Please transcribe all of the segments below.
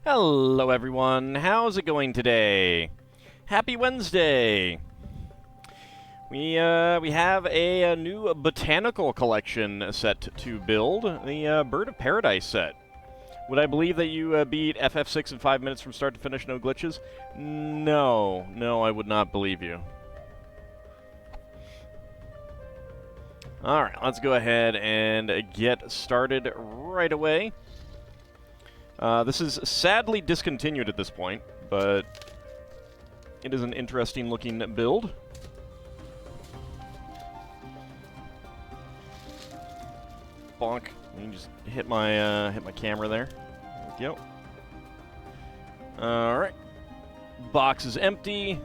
Hello everyone, how's it going today? Happy Wednesday! We have a new Botanical Collection set to build, the Bird of Paradise set. Would I believe that you beat FF6 in 5 minutes from start to finish, no glitches? No, I would not believe you. Alright, let's go ahead and get started right away. This is sadly discontinued at this point, but it is an interesting looking build. Bonk. You can just hit my camera there. There we go. Alright. Box is empty.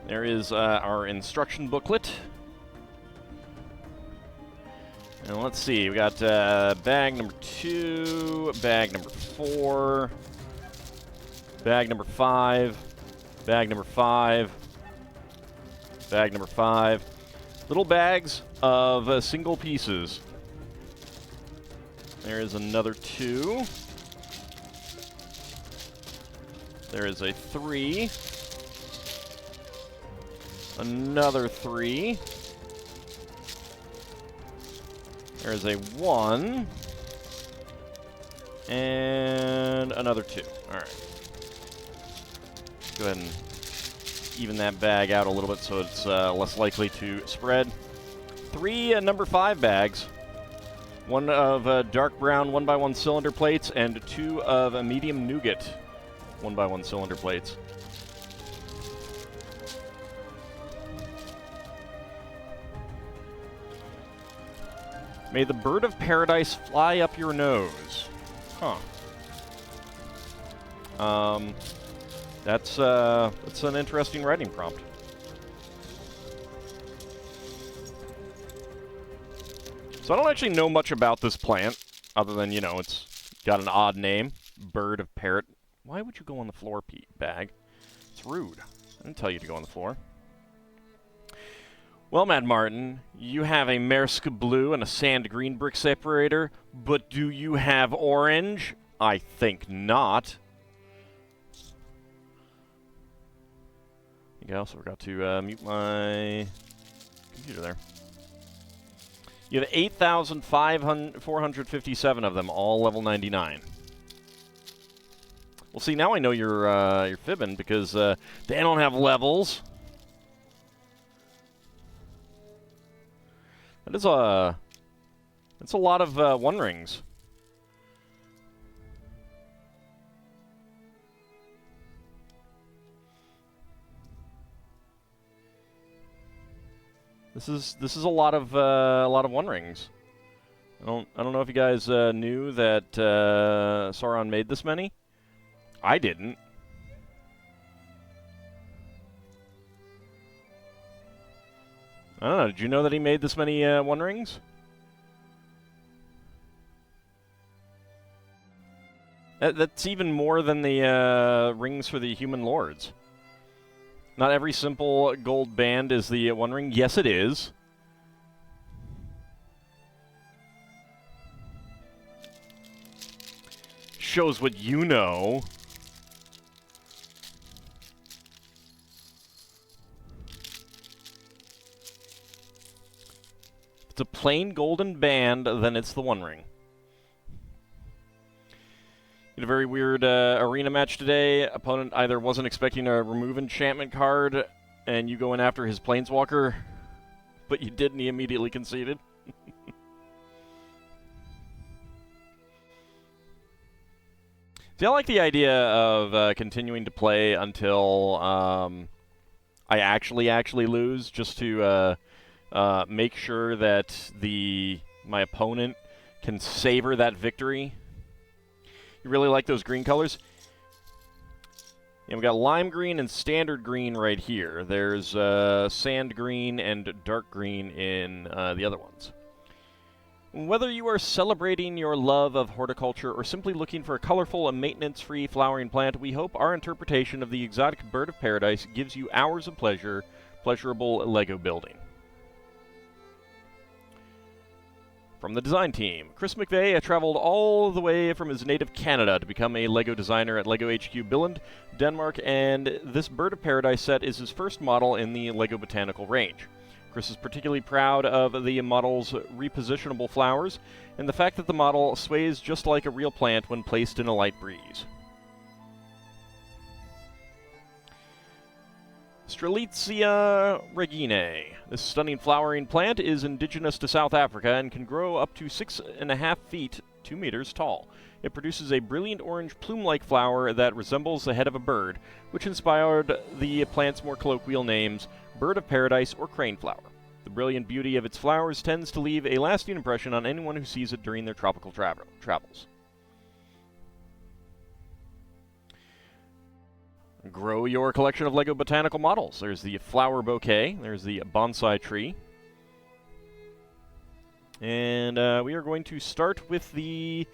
There is our instruction booklet. And let's see, we got bag number 2, bag number 4, bag number 5, bag number 5, bag number 5. Little bags of single pieces. There is another 2. There is a 3. Another 3. There's a 1. And another 2. Alright. Go ahead and even that bag out a little bit so it's less likely to spread. 3 number 5 bags. 1 of dark brown 1x1 cylinder plates, and 2 of a medium nougat 1x1 cylinder plates. May the bird of paradise fly up your nose. Huh. That's an interesting writing prompt. So I don't actually know much about this plant, other than, you know, it's got an odd name. Bird of parrot. Why would you go on the floor, Pete? Bag? It's rude. I didn't tell you to go on the floor. Well, Mad Martin, you have a Maersk blue and a sand green brick separator, but do you have orange? I think not. There you go, so we've got to mute my computer there. You have 8,457 of them, all level 99. Well, see, now I know you're fibbing, because they don't have levels. That's a lot of One Rings. This is a lot of One Rings. I don't know if you guys knew that Sauron made this many. I didn't. I don't know. Did you know that he made this many One Rings? That's even more than the rings for the human lords. Not every simple gold band is the One Ring. Yes, it is. Shows what you know. If it's a plain golden band, then it's the One Ring. In a very weird arena match today, opponent either wasn't expecting a remove enchantment card, and you go in after his planeswalker, but you did, and he immediately conceded. See, I like the idea of continuing to play until I actually lose, just to make sure that my opponent can savor that victory. You really like those green colors? Yeah, we got lime green and standard green right here. There's sand green and dark green in the other ones. Whether you are celebrating your love of horticulture or simply looking for a colorful and maintenance-free flowering plant, we hope our interpretation of the exotic bird of paradise gives you hours of pleasurable Lego building. From the design team, Chris McVeigh traveled all the way from his native Canada to become a LEGO designer at LEGO HQ Billund, Denmark, and this Bird of Paradise set is his first model in the LEGO Botanical range. Chris is particularly proud of the model's repositionable flowers, and the fact that the model sways just like a real plant when placed in a light breeze. Strelitzia reginae. This stunning flowering plant is indigenous to South Africa and can grow up to 6.5 feet, 2 meters tall. It produces a brilliant orange plume-like flower that resembles the head of a bird, which inspired the plant's more colloquial names, Bird of Paradise or Crane Flower. The brilliant beauty of its flowers tends to leave a lasting impression on anyone who sees it during their tropical travels. Grow your collection of LEGO botanical models. There's the flower bouquet. There's the bonsai tree. And we are going to start with the...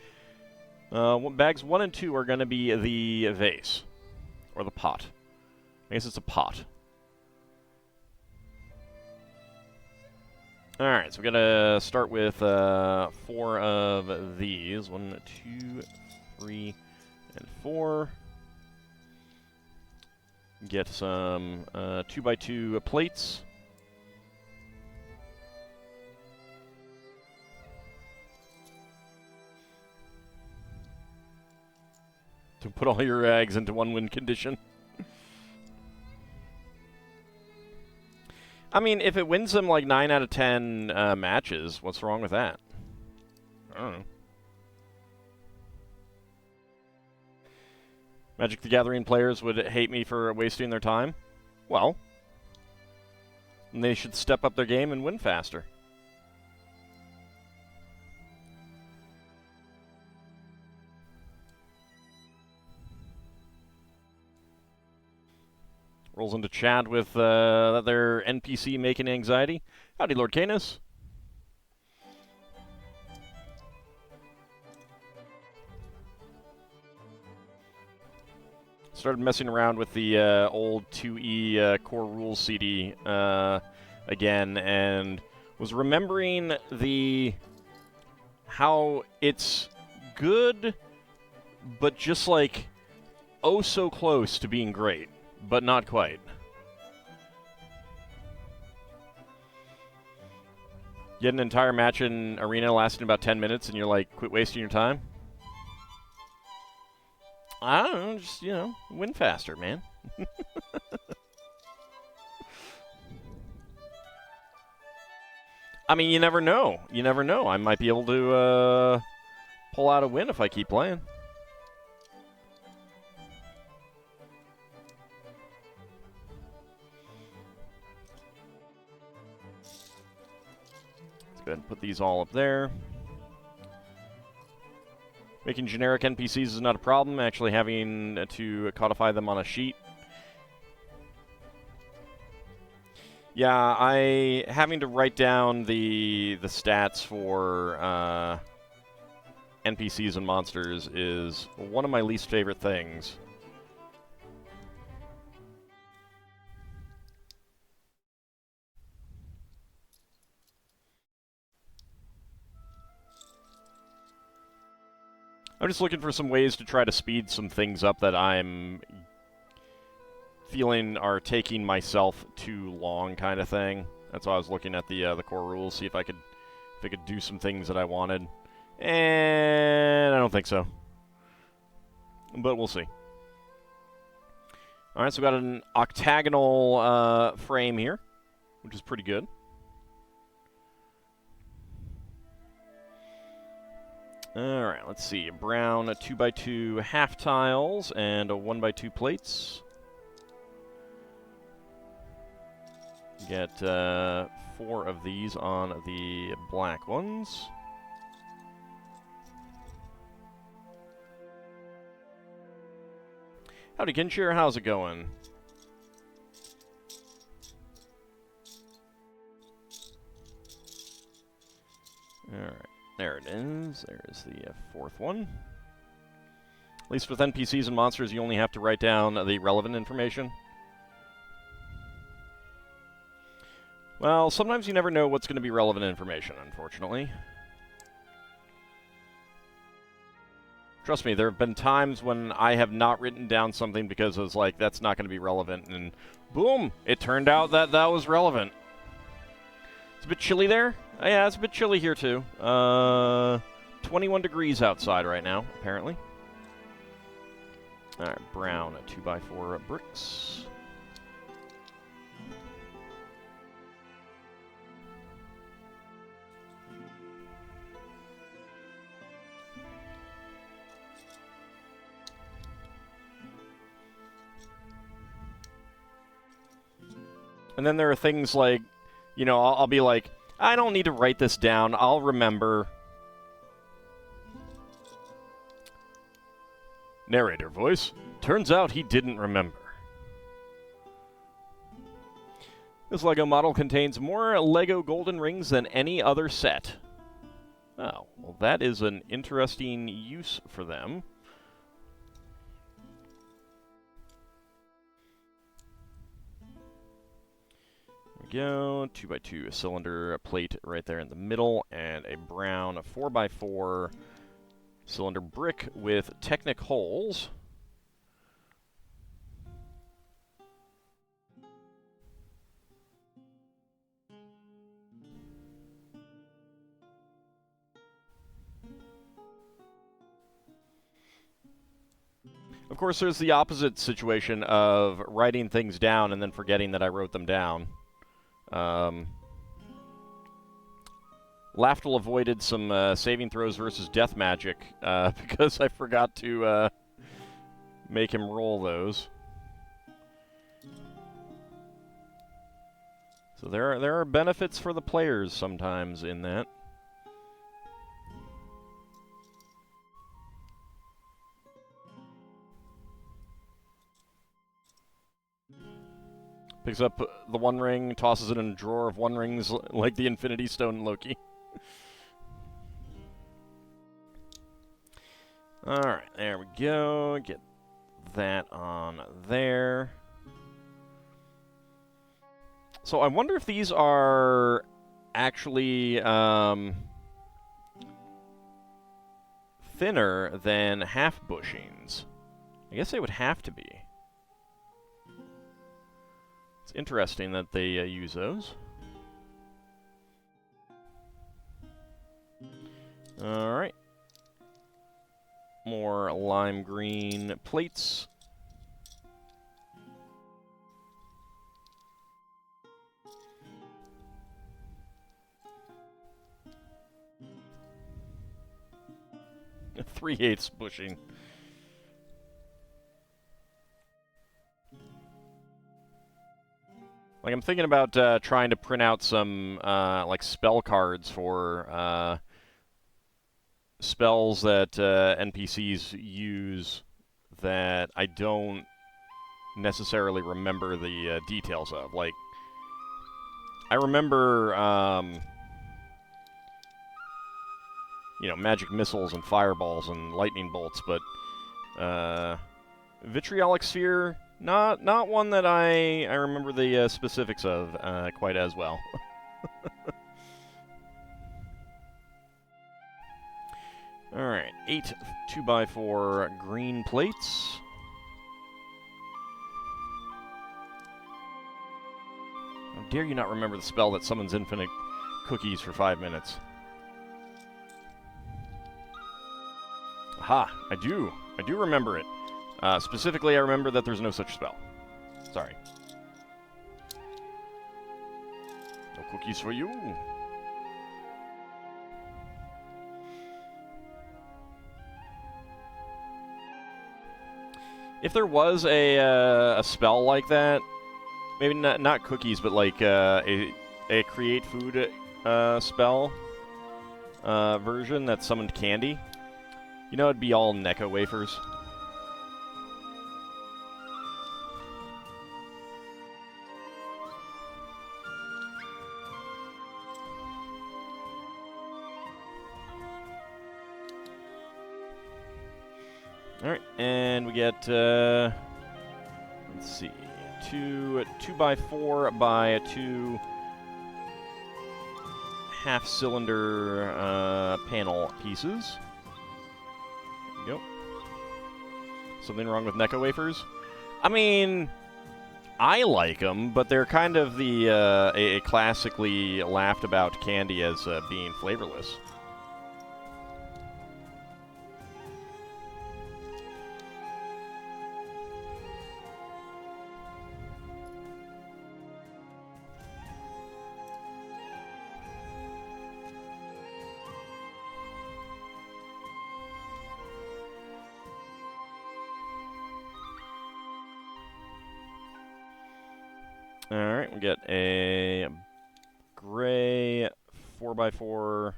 bags 1 and 2 are going to be the vase. Or the pot. I guess it's a pot. Alright, so we're going to start with 4 of these. 1, 2, 3, and 4. Get some 2x2 plates. To put all your eggs into one win condition. I mean, if it wins them like 9 out of 10 matches, what's wrong with that? I don't know. Magic the Gathering players would hate me for wasting their time? Well, then they should step up their game and win faster. Rolls into chat with their NPC making anxiety. Howdy, Lord Canis. Started messing around with the old 2E Core Rules CD again, and was remembering how it's good, but just like oh so close to being great, but not quite. You had an entire match in Arena lasting about 10 minutes, and you're like, quit wasting your time? I don't know, just, you know, win faster, man. I mean, you never know. You never know. I might be able to pull out a win if I keep playing. Let's go ahead and put these all up there. Making generic NPCs is not a problem. Actually having to codify them on a sheet. Yeah, having to write down the stats for NPCs and monsters is one of my least favorite things. I'm just looking for some ways to try to speed some things up that I'm feeling are taking myself too long, kind of thing. That's why I was looking at the core rules, see if I could do some things that I wanted. And I don't think so. But we'll see. Alright, so we've got an octagonal frame here, which is pretty good. Alright, let's see. Brown 2x2 half tiles and a 1x2 plates. Get 4 of these on the black ones. Howdy, Kinshire. How's it going? Alright. There it is. There's the 4th one. At least with NPCs and monsters, you only have to write down the relevant information. Well, sometimes you never know what's going to be relevant information, unfortunately. Trust me, there have been times when I have not written down something because I was like, that's not going to be relevant, and boom, it turned out that that was relevant. It's a bit chilly there. Yeah, it's a bit chilly here, too. 21 degrees outside right now, apparently. All right, brown 2x4 bricks. And then there are things like, you know, I'll be like, I don't need to write this down. I'll remember. Narrator voice. Turns out he didn't remember. This LEGO model contains more LEGO golden rings than any other set. Oh, well, that is an interesting use for them. Go 2x2 cylinder plate right there in the middle, and a brown 4x4 cylinder brick with Technic holes. Of course, there's the opposite situation of writing things down and then forgetting that I wrote them down. Laftel avoided some saving throws versus death magic because I forgot to make him roll those. So there are benefits for the players sometimes in that. Picks up the one ring, tosses it in a drawer of one rings like the Infinity Stone in Loki. Alright, there we go. Get that on there. So I wonder if these are actually thinner than half bushings. I guess they would have to be. It's interesting that they use those. Alright. More lime green plates. A 3/8 bushing. Like, I'm thinking about trying to print out some, like, spell cards for spells that NPCs use that I don't necessarily remember the details of. Like, I remember, you know, magic missiles and fireballs and lightning bolts, but vitriolic sphere... Not one that I remember the specifics of quite as well. Alright, 8 2x4 green plates. How dare you not remember the spell that summons infinite cookies for 5 minutes? Aha, I do remember it. Specifically, I remember that there's no such spell. Sorry. No cookies for you. If there was a spell like that, maybe not cookies, but like a create food spell version that summoned candy, you know, it'd be all Necco wafers. Alright, and we get, let's see, 2x4 by 2 half-cylinder panel pieces. There we go. Something wrong with Necco wafers? I mean, I like them, but they're kind of the a classically laughed about candy as being flavorless. Alright, we get a gray 4x4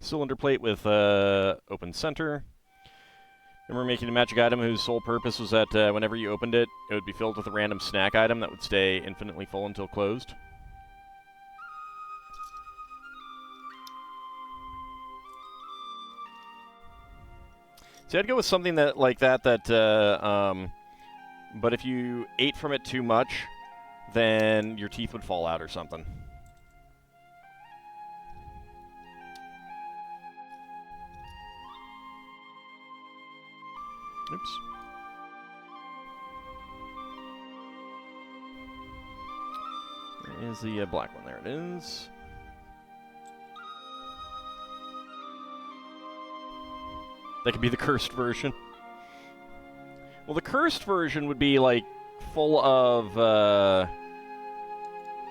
cylinder plate with open center. Remember making a magic item whose sole purpose was that whenever you opened it, it would be filled with a random snack item that would stay infinitely full until closed. See, I'd go with something that like that, but if you ate from it too much, then your teeth would fall out or something. Oops. Where is the black one? There it is. That could be the cursed version. Well, the cursed version would be, like, full of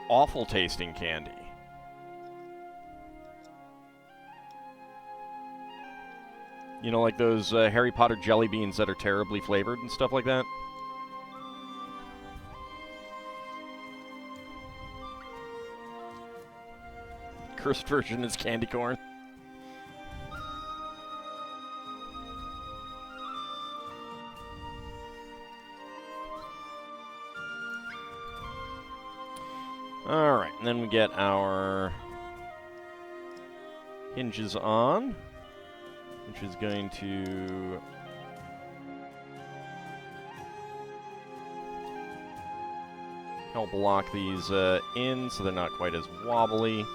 awful tasting candy. You know, like those Harry Potter jelly beans that are terribly flavored and stuff like that. Cursed version is candy corn. Alright, and then we get our hinges on, which is going to help lock these in so they're not quite as wobbly.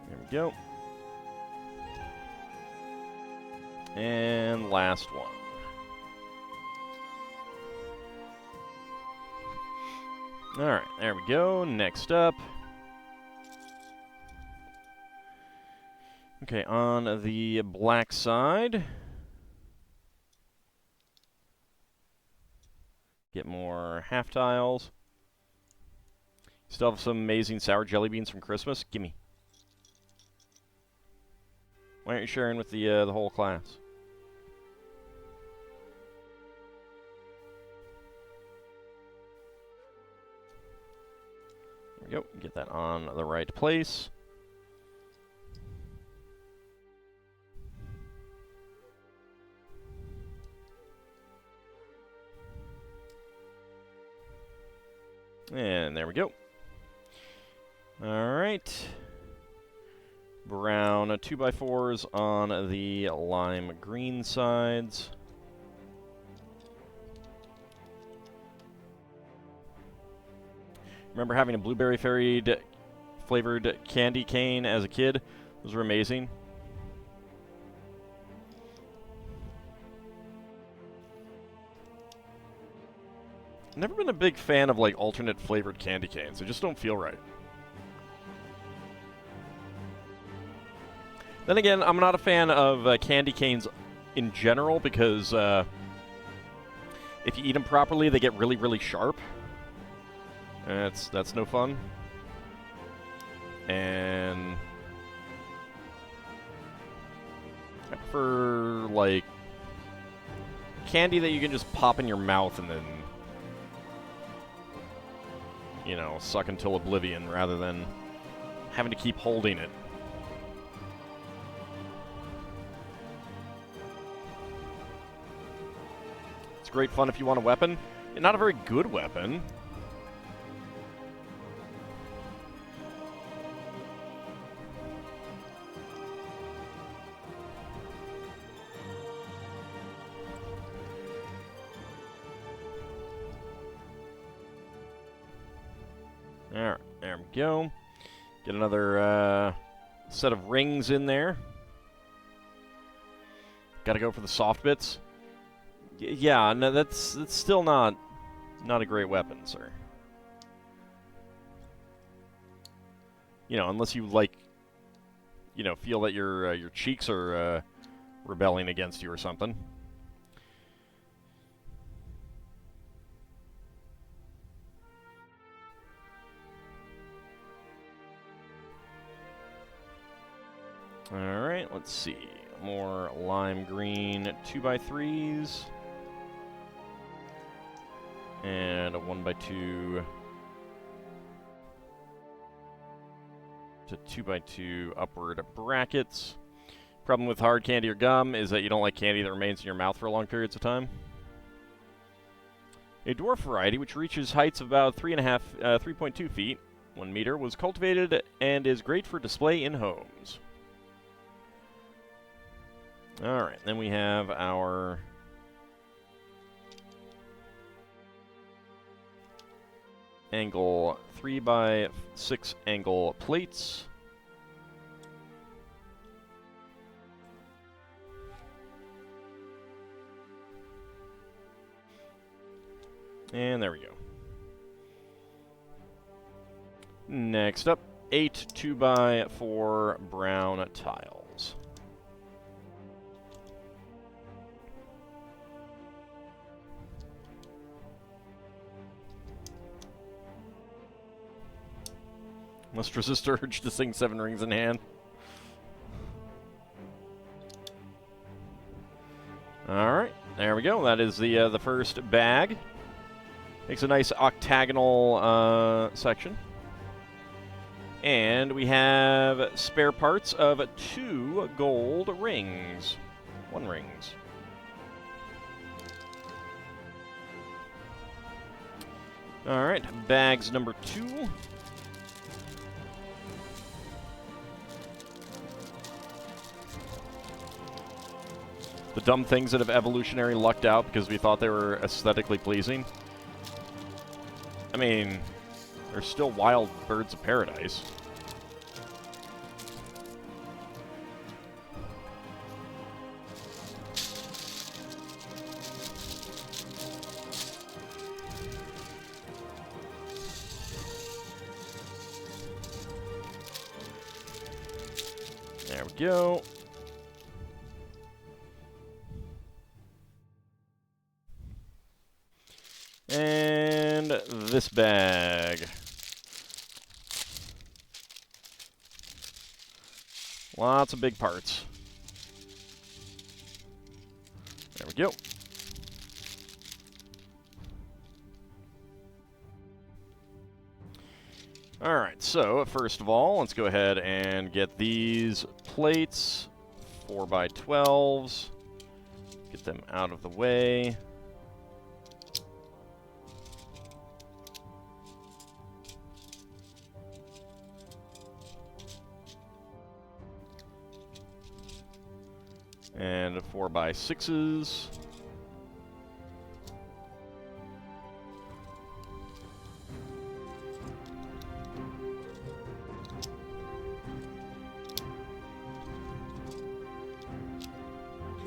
There we go. And last one. Alright, there we go. Next up. Okay, on the black side. Get more half tiles. Still have some amazing sour jelly beans from Christmas. Gimme. Why aren't you sharing with the whole class? There we go. Get that on the right place. And there we go. All right. Brown 2x4s on the lime green sides. Remember having a blueberry flavored candy cane as a kid? Those were amazing. Never been a big fan of like alternate flavored candy canes. They just don't feel right. Then again, I'm not a fan of candy canes in general because if you eat them properly, they get really, really sharp. And that's no fun. And I prefer like candy that you can just pop in your mouth and then, you know, suck until oblivion rather than having to keep holding it. It's great fun if you want a weapon. Not a very good weapon. Alright, there we go. Get another set of rings in there. Gotta go for the soft bits. Yeah, no, that's still not a great weapon, sir. You know, unless you, like, you know, feel that your cheeks are rebelling against you or something. Alright, let's see. More lime green 2x3s. And a 1x2 to 2x2 upward brackets. Problem with hard candy or gum is that you don't like candy that remains in your mouth for long periods of time. A dwarf variety, which reaches heights of about 3.2 feet, 1 meter, was cultivated and is great for display in homes. Alright, then we have our angle 3x6 angle plates. And there we go. Next up, 8 2x4 brown tiles. Must resist urge to sing 7 rings in hand. Alright, there we go. That is the first bag. Makes a nice octagonal section. And we have spare parts of 2 gold rings. 1 rings. Alright, bags number 2. The dumb things that have evolutionary lucked out because we thought they were aesthetically pleasing. I mean, they're still wild birds of paradise. There we go. And this bag. Lots of big parts. There we go. Alright, so first of all, let's go ahead and get these plates, 4x12s. Get them out of the way. And 4x6s.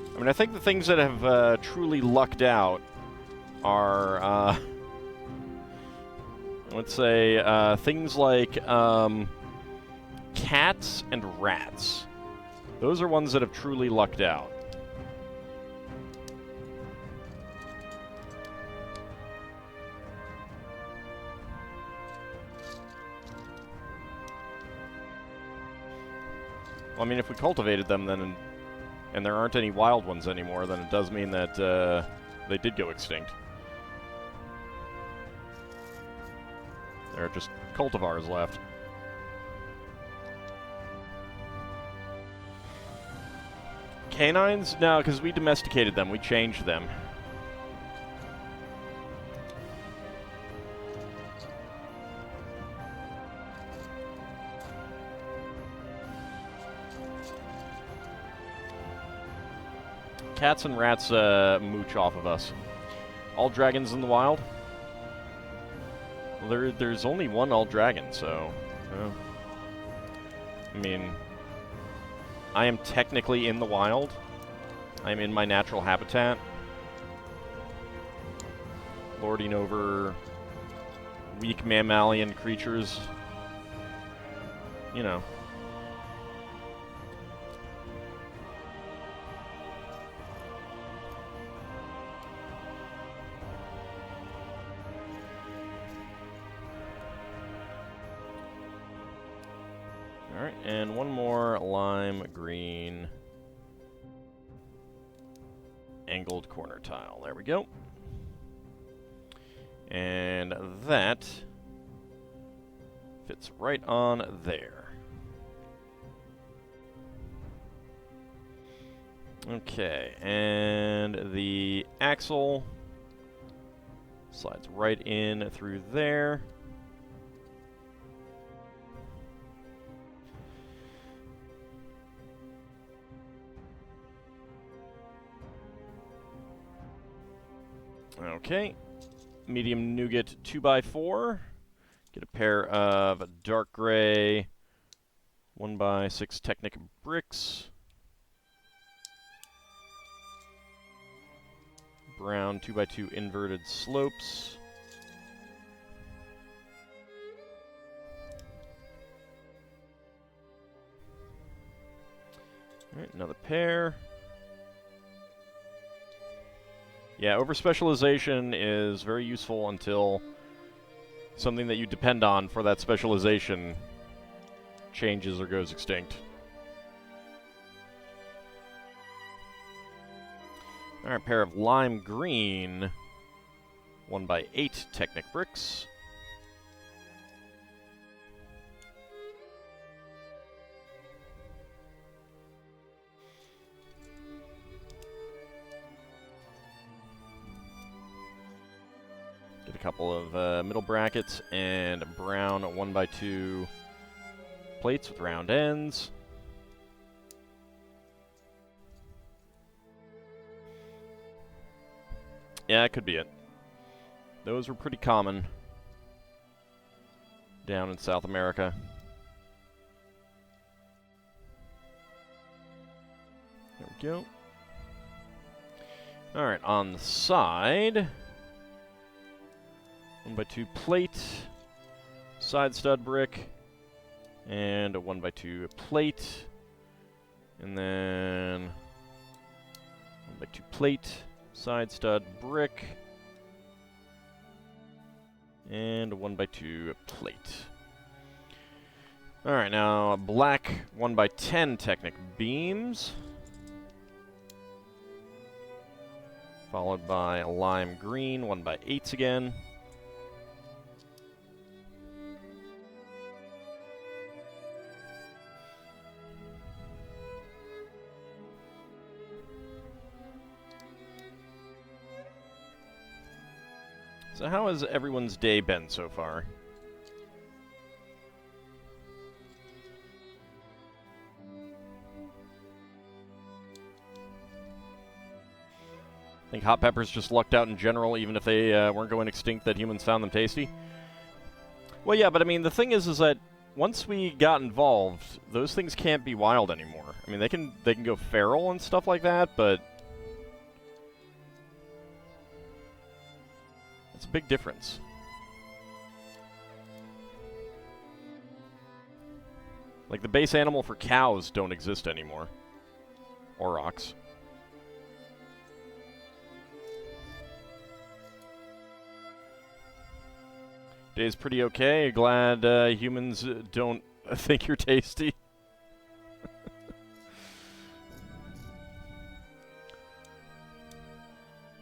I mean, I think the things that have truly lucked out are, let's say, things like cats and rats. Those are ones that have truly lucked out. Well, I mean, if we cultivated them, then, and there aren't any wild ones anymore, then it does mean that they did go extinct. There are just cultivars left. Canines? No, because we domesticated them. We changed them. Cats and rats mooch off of us. AuldDragons in the wild? Well, there's only one AuldDragon, so... I mean... I am technically in the wild. I'm in my natural habitat. Lording over weak mammalian creatures. You know. Alright, and one more lime green angled corner tile. There we go. And that fits right on there. Okay, and the axle slides right in through there. Okay, medium nougat 2x4. Get a pair of dark gray 1x6 Technic bricks. Brown 2x2 inverted slopes. Alright, another pair. Yeah, over-specialization is very useful until something that you depend on for that specialization changes or goes extinct. Alright, pair of lime green 1x8 Technic bricks. Get a couple of middle brackets and brown 1x2 plates with round ends. Yeah, that could be it. Those were pretty common down in South America. There we go. Alright, on the side, 1x2 plate, side stud brick, and a 1x2 plate, and then 1x2 plate, side stud brick, and a 1x2 plate. Alright, now black 1x10 Technic beams, followed by a lime green 1x8s again. So how has everyone's day been so far? I think hot peppers just lucked out in general, even if they weren't going extinct, that humans found them tasty. Well, yeah, but I mean, the thing is that once we got involved, those things can't be wild anymore. I mean, they can go feral and stuff like that, but it's a big difference. Like, the base animal for cows don't exist anymore. Or ox. Day's pretty okay. Glad humans don't think you're tasty.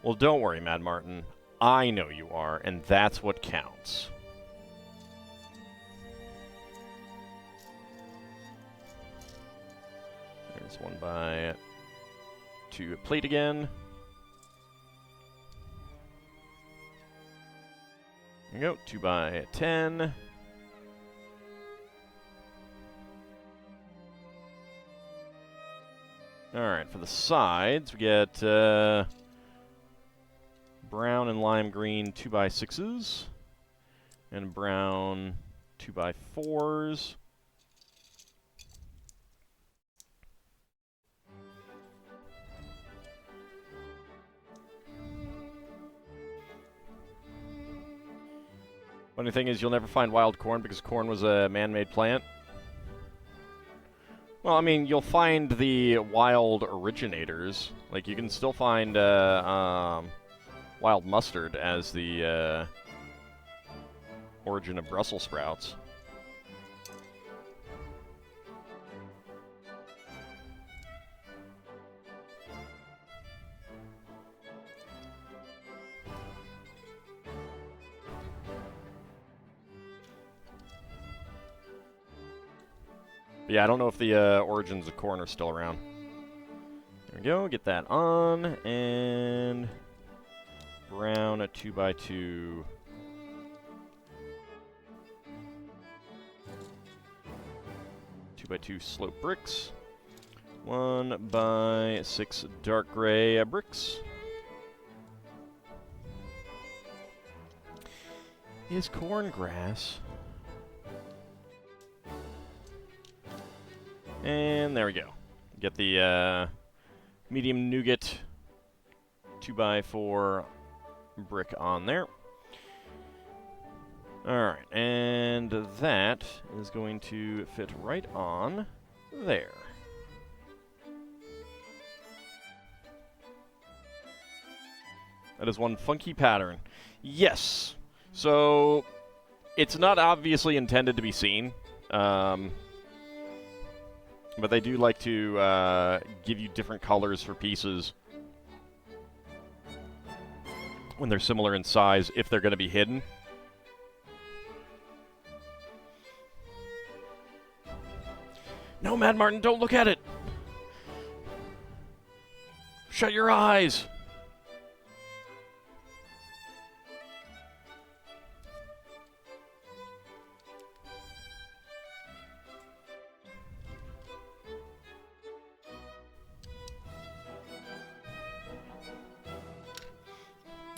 Well, don't worry, Mad Martin. I know you are, and that's what counts. There's 1x2 plate again. There you go, 2x10. Alright, for the sides, we get brown and lime green 2x6s. And brown 2x4s. Funny thing is, you'll never find wild corn because corn was a man-made plant. Well, I mean, you'll find the wild originators. Like, you can still find wild mustard as the origin of Brussels sprouts. But yeah, I don't know if the origins of corn are still around. There we go, get that on, and brown at 2x2. Two by 2 slope bricks. 1x6 dark gray bricks. Is corn grass? And there we go. Get the medium nougat 2x4 brick on there. Alright, and that is going to fit right on there. That is one funky pattern. Yes! So, it's not obviously intended to be seen. But they do like to give you different colors for pieces when they're similar in size, if they're going to be hidden. No, Mad Martin, don't look at it! Shut your eyes!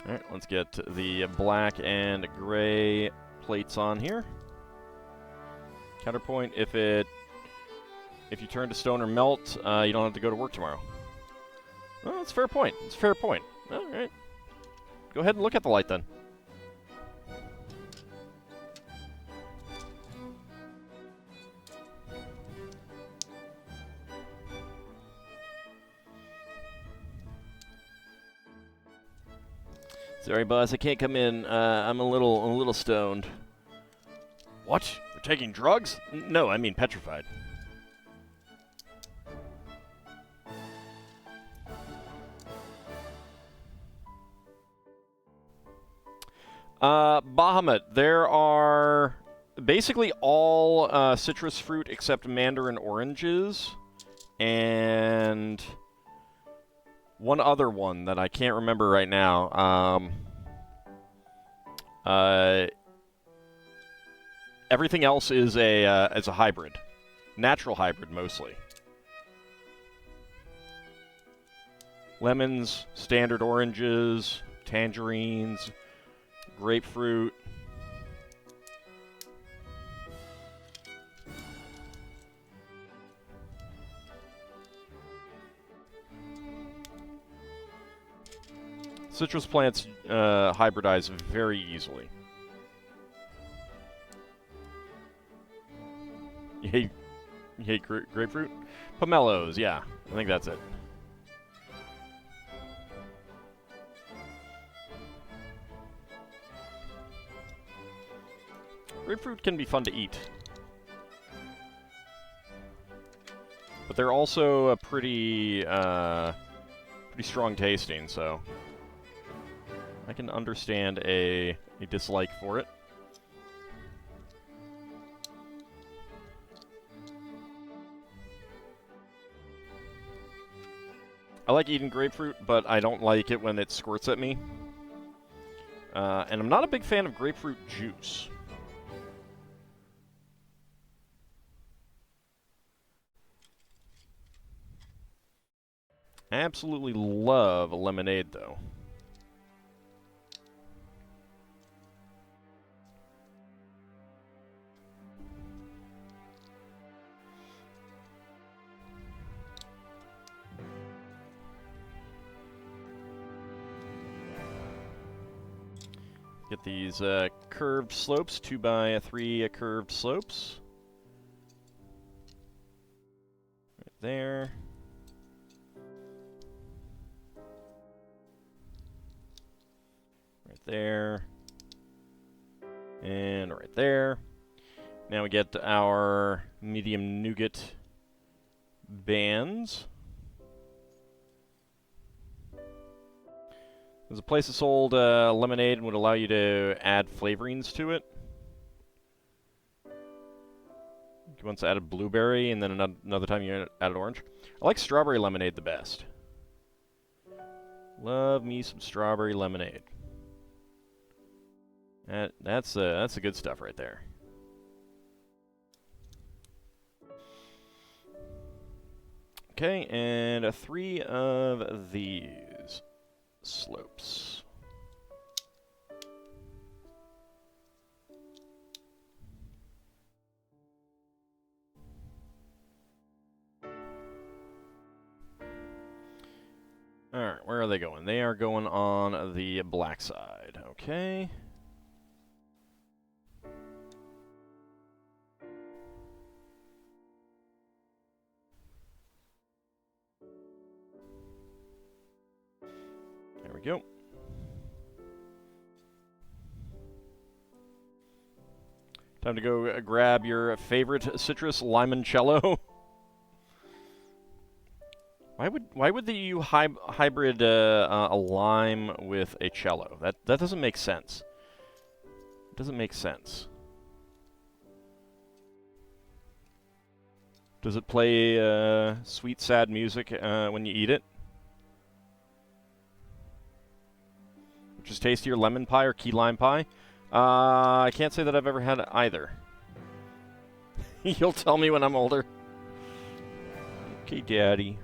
Alright, let's get the black and gray plates on here. Counterpoint, if you turn to stone or melt, you don't have to go to work tomorrow. Well, that's a fair point. It's a fair point. Alright. Go ahead and look at the light then. Sorry, boss, I can't come in. I'm a little stoned. What? You're taking drugs? No, I mean petrified. Bahamut, there are basically all citrus fruit except mandarin oranges, and one other one that I can't remember right now. Everything else is a hybrid, natural hybrid mostly. Lemons, standard oranges, tangerines, grapefruit. Citrus plants hybridize very easily. You hate grapefruit? Pomelos, yeah. I think that's it. Grapefruit can be fun to eat. But they're also a pretty strong tasting, so I can understand a dislike for it. I like eating grapefruit, but I don't like it when it squirts at me. And I'm not a big fan of grapefruit juice. I absolutely love lemonade, though. Get these curved slopes, 2x3 curved slopes. Right there. Right there. And right there. Now we get our medium nougat bands. There's a place that sold lemonade and would allow you to add flavorings to it. You once added blueberry, and then another time you added orange. I like strawberry lemonade the best. Love me some strawberry lemonade. That's the good stuff right there. Okay, and 3 of these slopes. Alright, where are they going? They are going on the black side. Okay. There we go. Time to go grab your favorite citrus, limoncello. Why would you hybrid a lime with a cello? That doesn't make sense. It doesn't make sense. Does it play sweet, sad music when you eat it? Which is tastier, lemon pie or key lime pie? I can't say that I've ever had either. You'll tell me when I'm older. Okay, Daddy.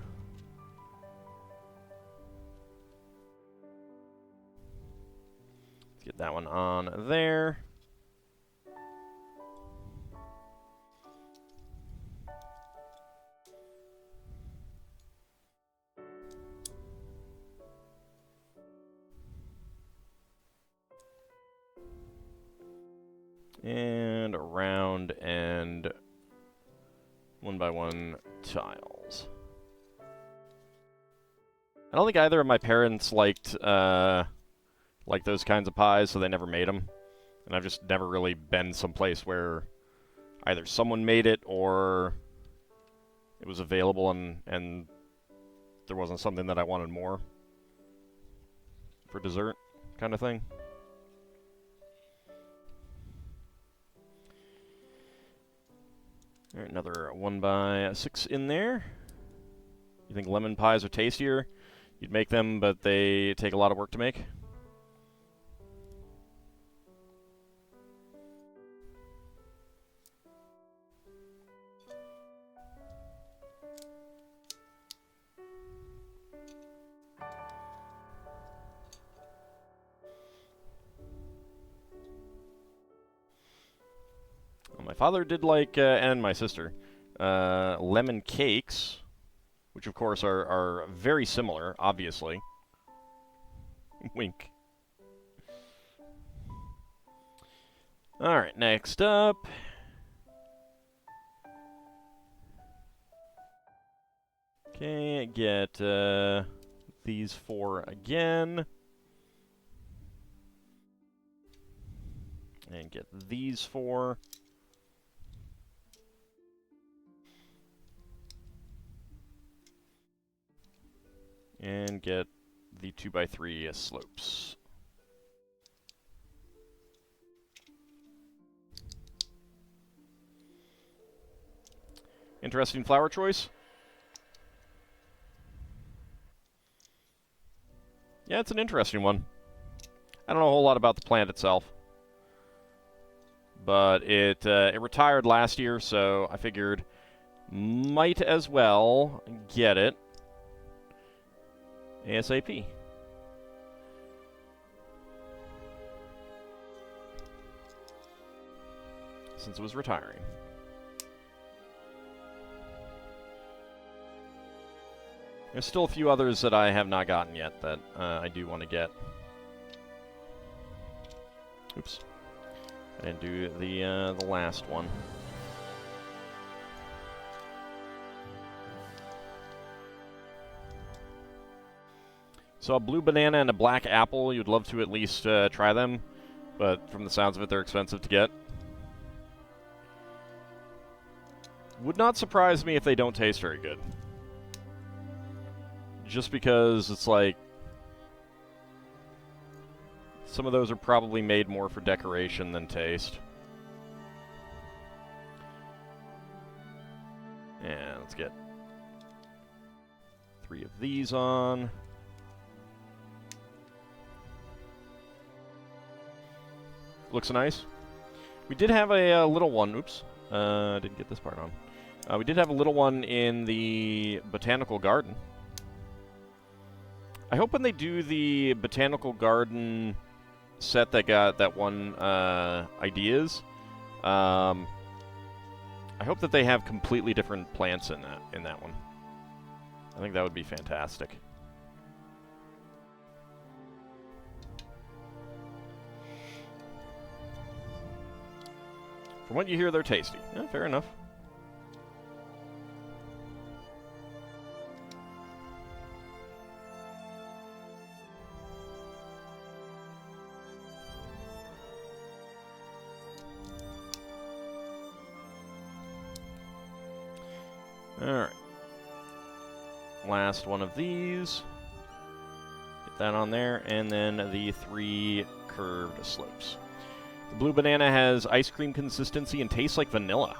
Let's get that one on there. And around and 1x1 tiles. I don't think either of my parents liked those kinds of pies, so they never made them. And I've just never really been someplace where either someone made it or it was available and there wasn't something that I wanted more for dessert kind of thing. All right, another 1x6 in there. You think lemon pies are tastier? You'd make them, but they take a lot of work to make. My father did like, and my sister, lemon cakes, which of course are very similar, obviously. Wink. Alright, next up. Okay, get these 4 again. And get these 4. And get the 2x3 slopes. Interesting flower choice. Yeah, it's an interesting one. I don't know a whole lot about the plant itself. But it retired last year, so I figured might as well get it ASAP. Since it was retiring. There's still a few others that I have not gotten yet that I do want to get. Oops. I didn't do the last one. So a blue banana and a black apple, you'd love to at least try them, but from the sounds of it, they're expensive to get. Would not surprise me if they don't taste very good. Just because it's like, some of those are probably made more for decoration than taste. And let's get 3 of these on. Looks nice. We did have a little one. Oops. Didn't get this part on. We did have a little one in the Botanical Garden. I hope when they do the Botanical Garden set that got that one ideas, I hope that they have completely different plants in that one. I think that would be fantastic. From what you hear, they're tasty. Yeah, fair enough. Alright. Last one of these. Get that on there, and then the 3 curved slopes. The blue banana has ice cream consistency and tastes like vanilla.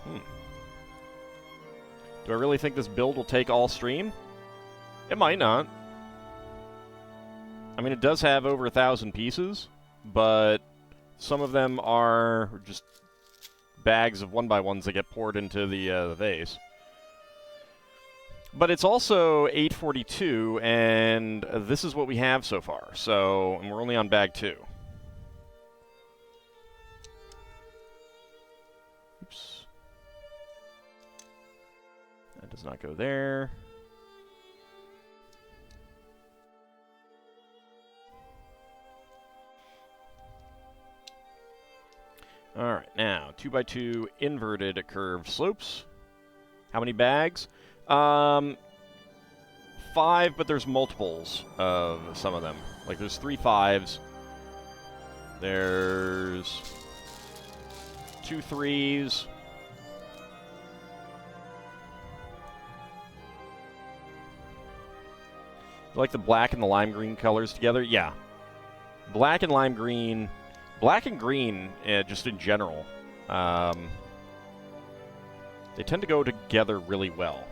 Do I really think this build will take all stream? It might not. I mean, it does have over 1,000 pieces, but some of them are just bags of 1x1s that get poured into the vase. But it's also 8:42, and this is what we have so far. So, and we're only on bag 2. Oops. That does not go there. Alright, now, 2x2 inverted curved slopes. How many bags? 5, but there's multiples of some of them. Like, there's 3 5s. There's 2 3s. You like the black and the lime green colors together? Yeah. Black and lime green. Black and green, just in general. They tend to go together really well.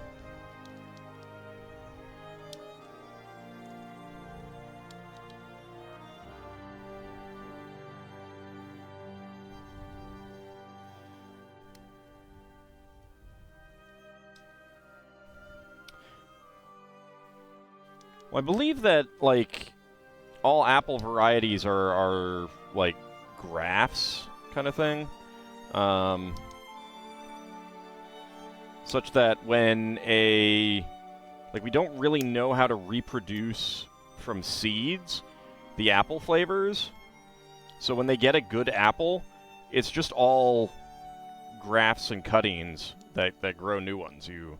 Well, I believe that, like, all apple varieties are like, graphs kind of thing. Such that when like, we don't really know how to reproduce from seeds the apple flavors. So when they get a good apple, it's just all grafts and cuttings that grow new ones. You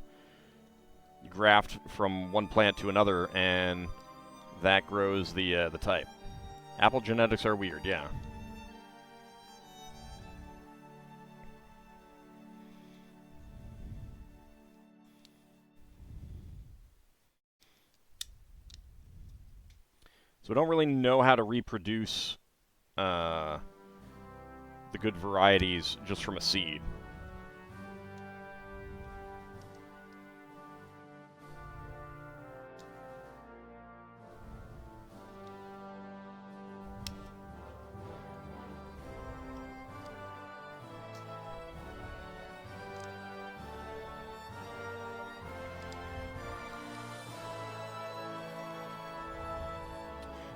graft from one plant to another, and that grows the type. Apple genetics are weird, yeah. So we don't really know how to reproduce the good varieties just from a seed.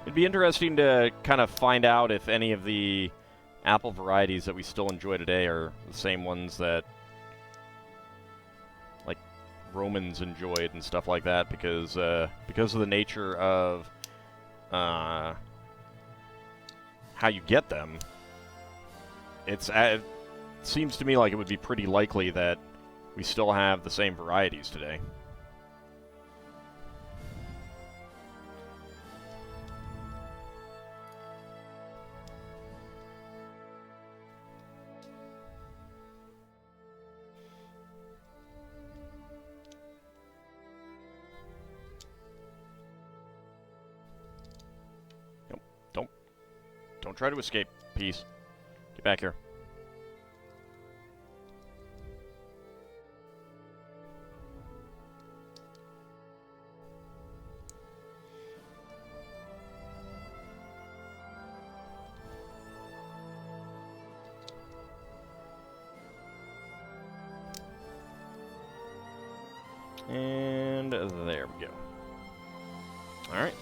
It'd be interesting to kind of find out if any of the apple varieties that we still enjoy today are the same ones that, like, Romans enjoyed and stuff like that, because of the nature of how you get them. it seems to me like it would be pretty likely that we still have the same varieties today. Nope, don't try to escape, piece. Get back here. And there we go. Alright.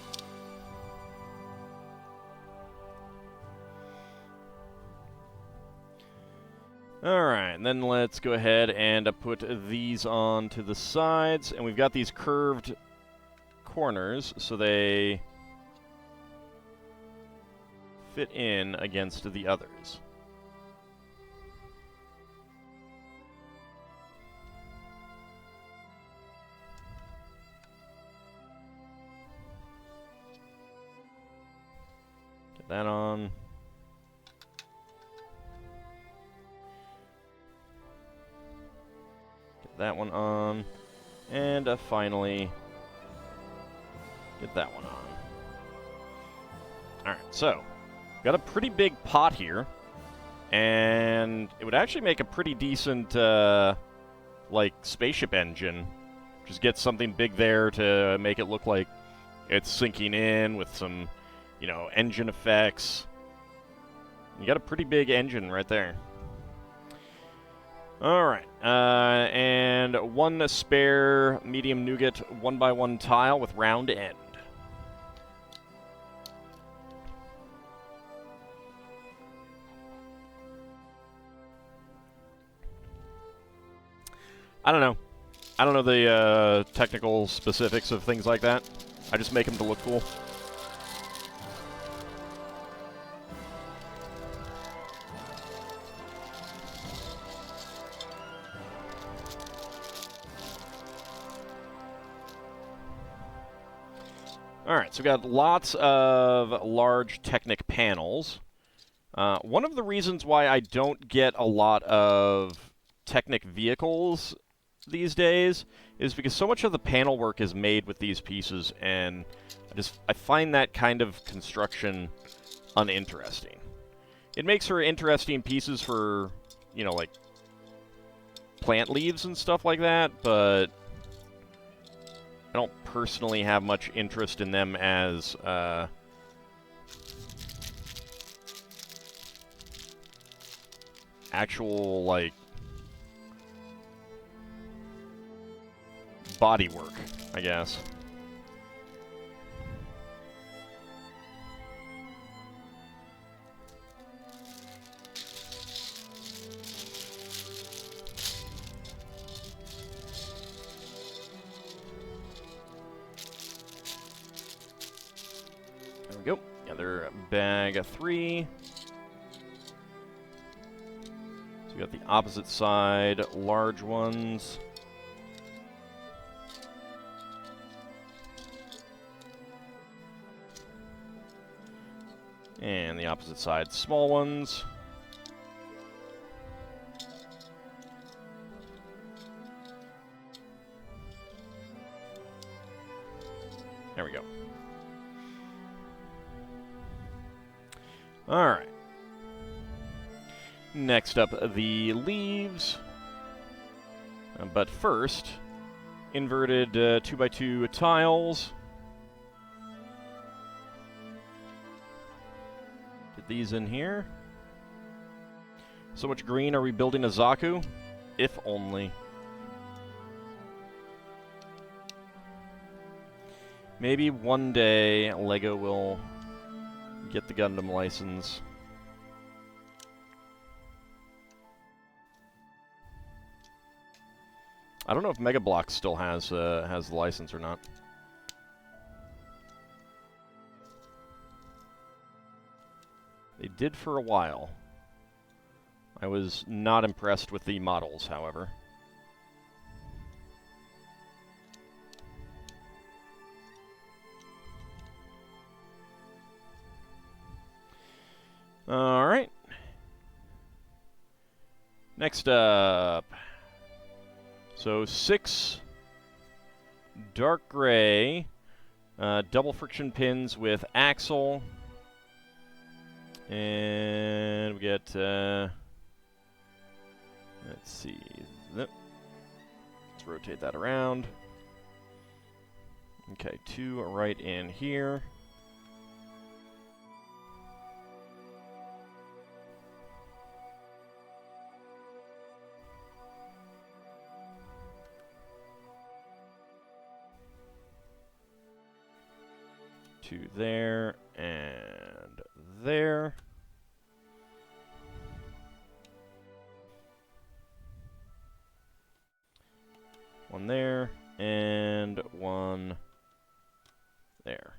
Alright, and then let's go ahead and put these on to the sides. And we've got these curved corners, so they fit in against the others. Get that on. Get that one on. And finally, get that one on. Alright, so, got a pretty big pot here. And it would actually make a pretty decent, like, spaceship engine. Just get something big there to make it look like it's sinking in with some, you know, engine effects. You got a pretty big engine right there. Alright, and one spare medium nougat 1x1 tile with round end. I don't know. I don't know the technical specifics of things like that. I just make them to look cool. Alright, so we've got lots of large Technic panels. One of the reasons why I don't get a lot of Technic vehicles these days is because so much of the panel work is made with these pieces, and I find that kind of construction uninteresting. It makes for interesting pieces for, you know, like plant leaves and stuff like that, but I don't personally have much interest in them as actual, like, body work, I guess. There we go. Another bag of 3. So we got the opposite side, large ones. And the opposite side, small ones. There we go. Alright. Next up, the leaves. But first, inverted 2x2 tiles. Get these in here. So much green, are we building a Zaku? If only. Maybe one day LEGO will get the Gundam license. I don't know if Mega Bloks still has the license or not. They did for a while. I was not impressed with the models, however. Alright. Next up. So 6 dark gray double friction pins with axle. And we get, let's see. Let's rotate that around. Okay, 2 right in here. Two there, and there. One there, and one there.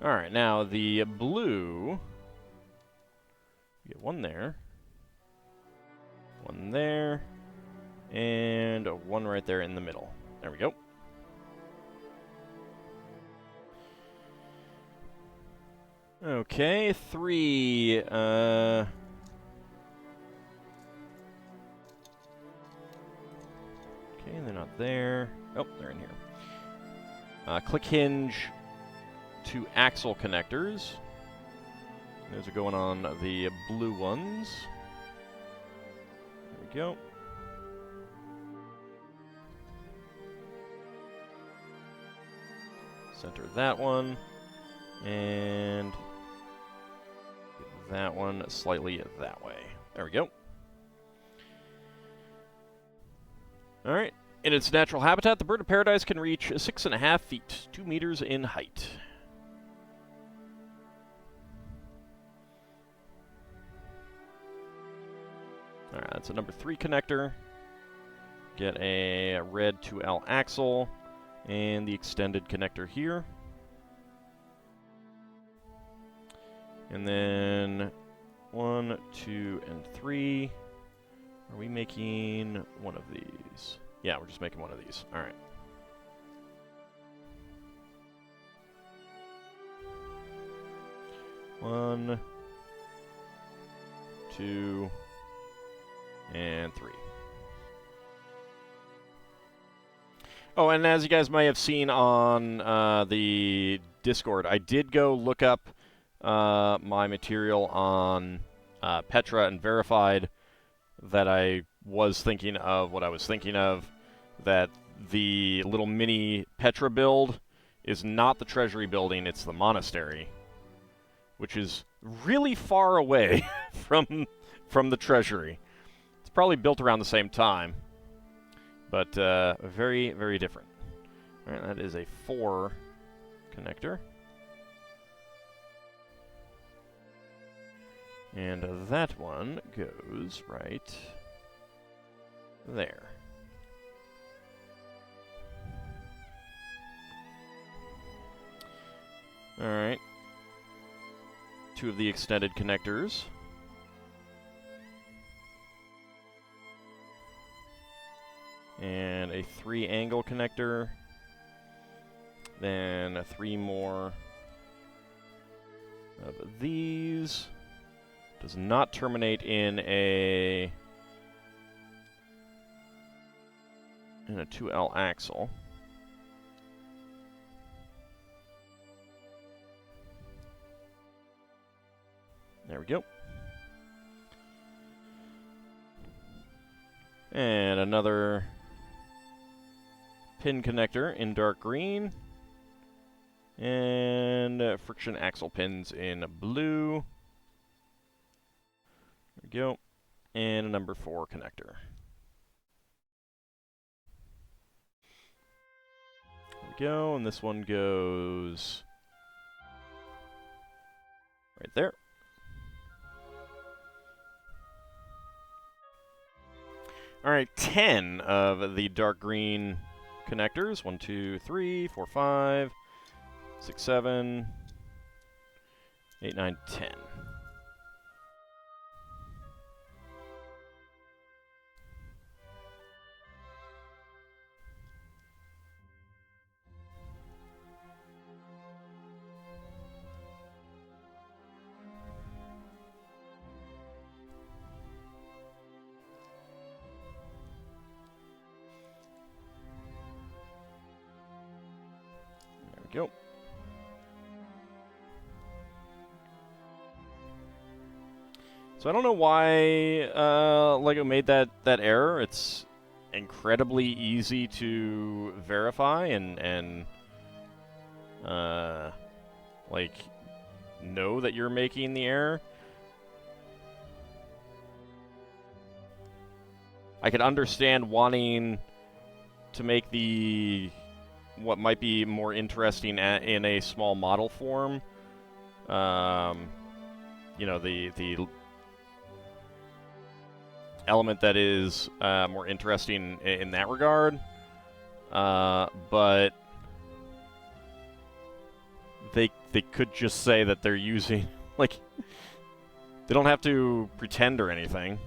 Alright, now the blue. We get one there, and one right there in the middle. There we go. Okay, 3, okay, they're not there. Oh, they're in here. Click hinge to axle connectors. Those are going on the blue ones. There we go. Center that one. And that one slightly that way. There we go. Alright. In its natural habitat, the bird of paradise can reach 6.5 feet, 2 meters in height. Alright, that's a number 3 connector. Get a red 2L axle and the extended connector here. And then 1, 2, and 3. Are we making one of these? Yeah, we're just making one of these. All right. One, 2, and 3. Oh, and as you guys may have seen on the Discord, I did go look up my material on Petra and verified that I was thinking of what I was thinking of, that the little mini Petra build is not the treasury building, it's the monastery, which is really far away from the treasury. It's probably built around the same time, but very, very different. All right, that is a 4 connector. And that one goes right there. All right. 2 of the extended connectors. And a 3 angle connector. Then 3 more of these. Does not terminate in a 2L axle. There we go. And another pin connector in dark green. And friction axle pins in blue. There we go. And a number 4 connector. There we go. And this one goes right there. All right, 10 of the dark green connectors. 1, 2, 3, 4, 5, 6, 7, 8, 9, 10. go. So I don't know why LEGO made that error. It's incredibly easy to verify and like know that you're making the error. I could understand wanting to make the what might be more interesting in a small model form. You know, the element that is more interesting in that regard, but they could just say that they're using, like, they don't have to pretend or anything.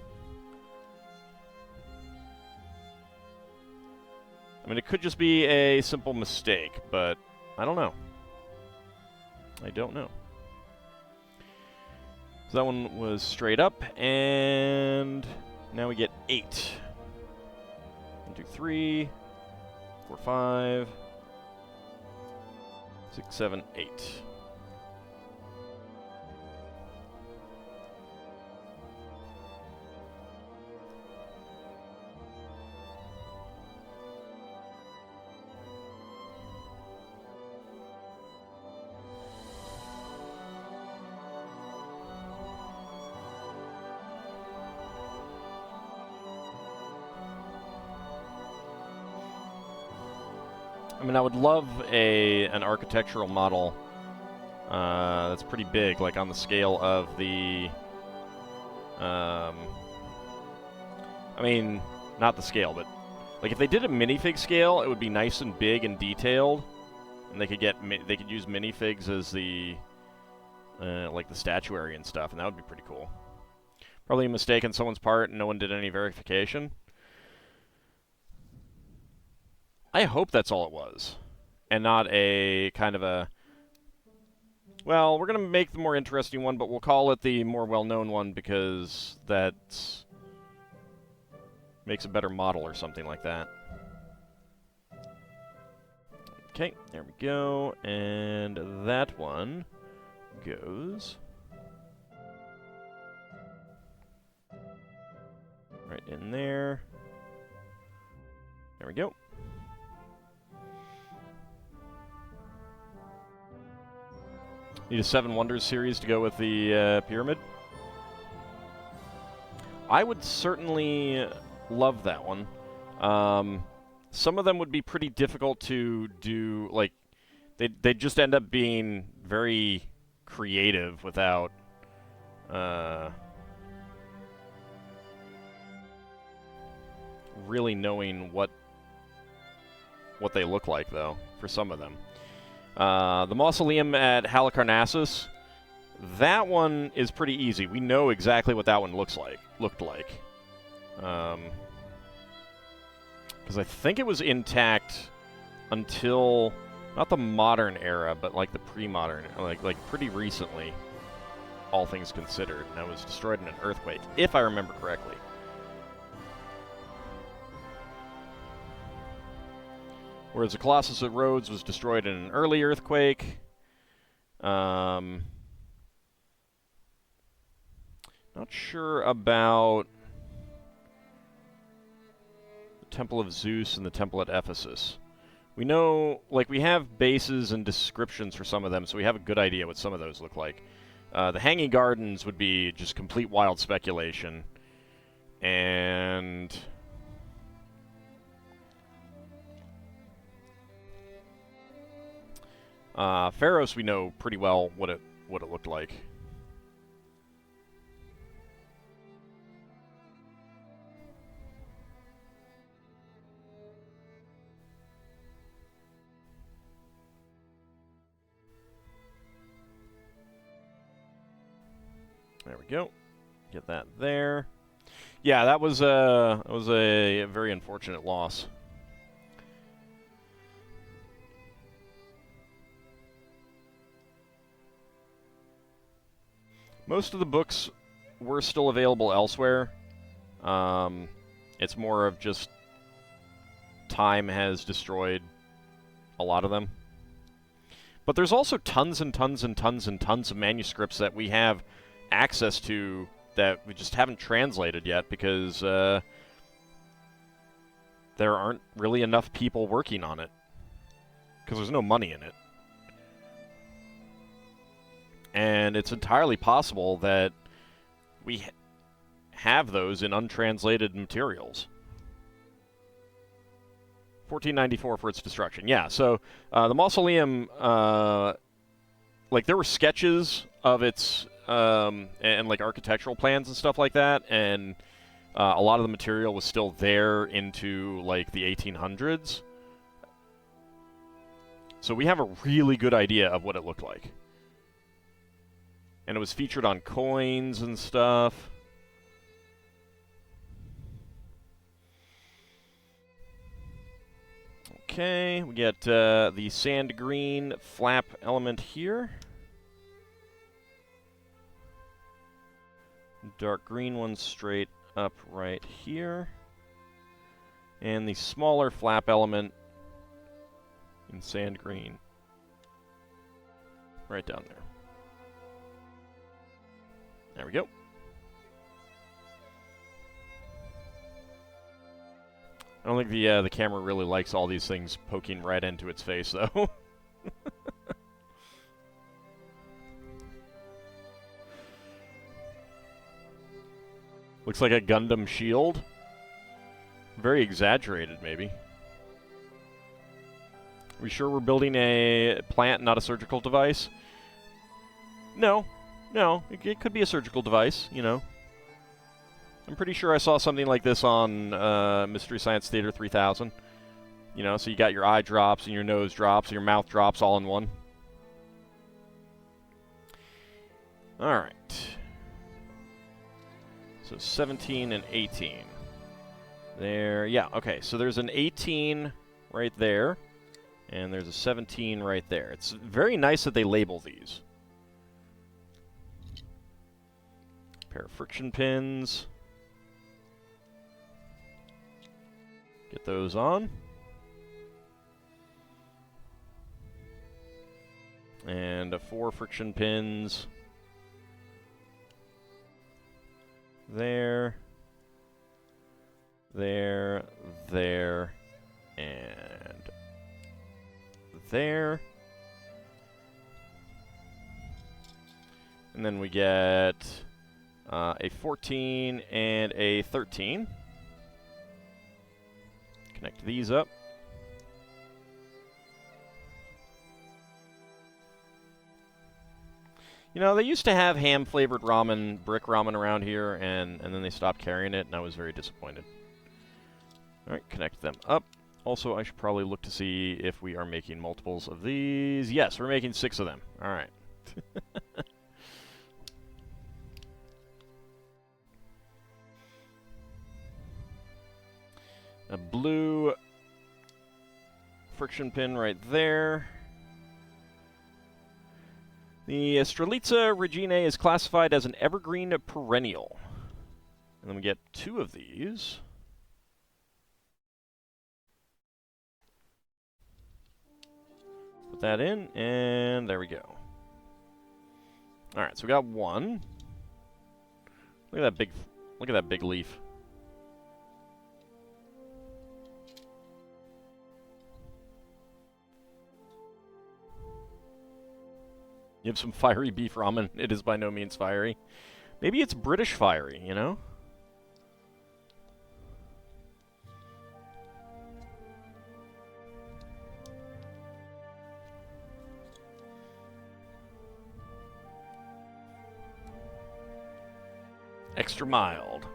I mean, it could just be a simple mistake, but I don't know. I don't know. So that one was straight up, and now we get 8. 1, 2, 3, 4, 5, 6, 7, 8. I mean, I would love an architectural model that's pretty big, like on the scale of the... I mean, not the scale, but like if they did a minifig scale, it would be nice and big and detailed, and they could use minifigs as the like the statuary and stuff, and that would be pretty cool. Probably a mistake on someone's part, and no one did any verification. I hope that's all it was, and not a kind of a, well, we're going to make the more interesting one, but we'll call it the more well-known one because that makes a better model or something like that. Okay, there we go, and that one goes right in there. There we go. Need a 7 Wonders series to go with the pyramid. I would certainly love that one. Some of them would be pretty difficult to do. Like, they'd just end up being very creative without really knowing what they look like, though, for some of them. The mausoleum at Halicarnassus, that one is pretty easy. We know exactly what that one looked like. Because I think it was intact until, not the modern era, but like the pre-modern, like pretty recently, all things considered. And it was destroyed in an earthquake, if I remember correctly. Whereas the Colossus at Rhodes was destroyed in an early earthquake. Not sure about the Temple of Zeus and the Temple at Ephesus. We know, like, we have bases and descriptions for some of them, so we have a good idea what some of those look like. The Hanging Gardens would be just complete wild speculation. And Pharos, we know pretty well what it looked like. There we go. Get that there. Yeah, that was a very unfortunate loss. Most of the books were still available elsewhere. It's more of just time has destroyed a lot of them. But there's also tons and tons and tons and tons of manuscripts that we have access to that we just haven't translated yet because there aren't really enough people working on it. Because there's no money in it. And it's entirely possible that we have those in untranslated materials. 1494 for its destruction. Yeah, so the mausoleum, like there were sketches of its and like architectural plans and stuff like that, and a lot of the material was still there into like the 1800s. So we have a really good idea of what it looked like. And it was featured on coins and stuff. Okay, we get the sand green flap element here. Dark green one straight up right here. And the smaller flap element in sand green right down there. There we go. I don't think the camera really likes all these things poking right into its face, though. Looks like a Gundam shield. Very exaggerated, maybe. Are we sure we're building a plant, not a surgical device? No. No, it could be a surgical device, you know. I'm pretty sure I saw something like this on Mystery Science Theater 3000. You know, so you got your eye drops and your nose drops and your mouth drops all in one. Alright. So 17 and 18. There, yeah, okay, so there's an 18 right there, and there's a 17 right there. It's very nice that they label these. Pair of friction pins. Get those on. And 4 friction pins. There. There. There. And there. And then we get a 14 and a 13. Connect these up. You know, they used to have ham-flavored ramen, brick ramen around here, and then they stopped carrying it, and I was very disappointed. Alright, connect them up. Also, I should probably look to see if we are making multiples of these. Yes, we're making 6 of them. Alright. A blue friction pin right there. The Strelitzia reginae is classified as an evergreen perennial. And then we get 2 of these. Put that in, and there we go. Alright, so we got 1. Look at that big leaf. You have some fiery beef ramen. It is by no means fiery. Maybe it's British fiery, you know? Extra mild.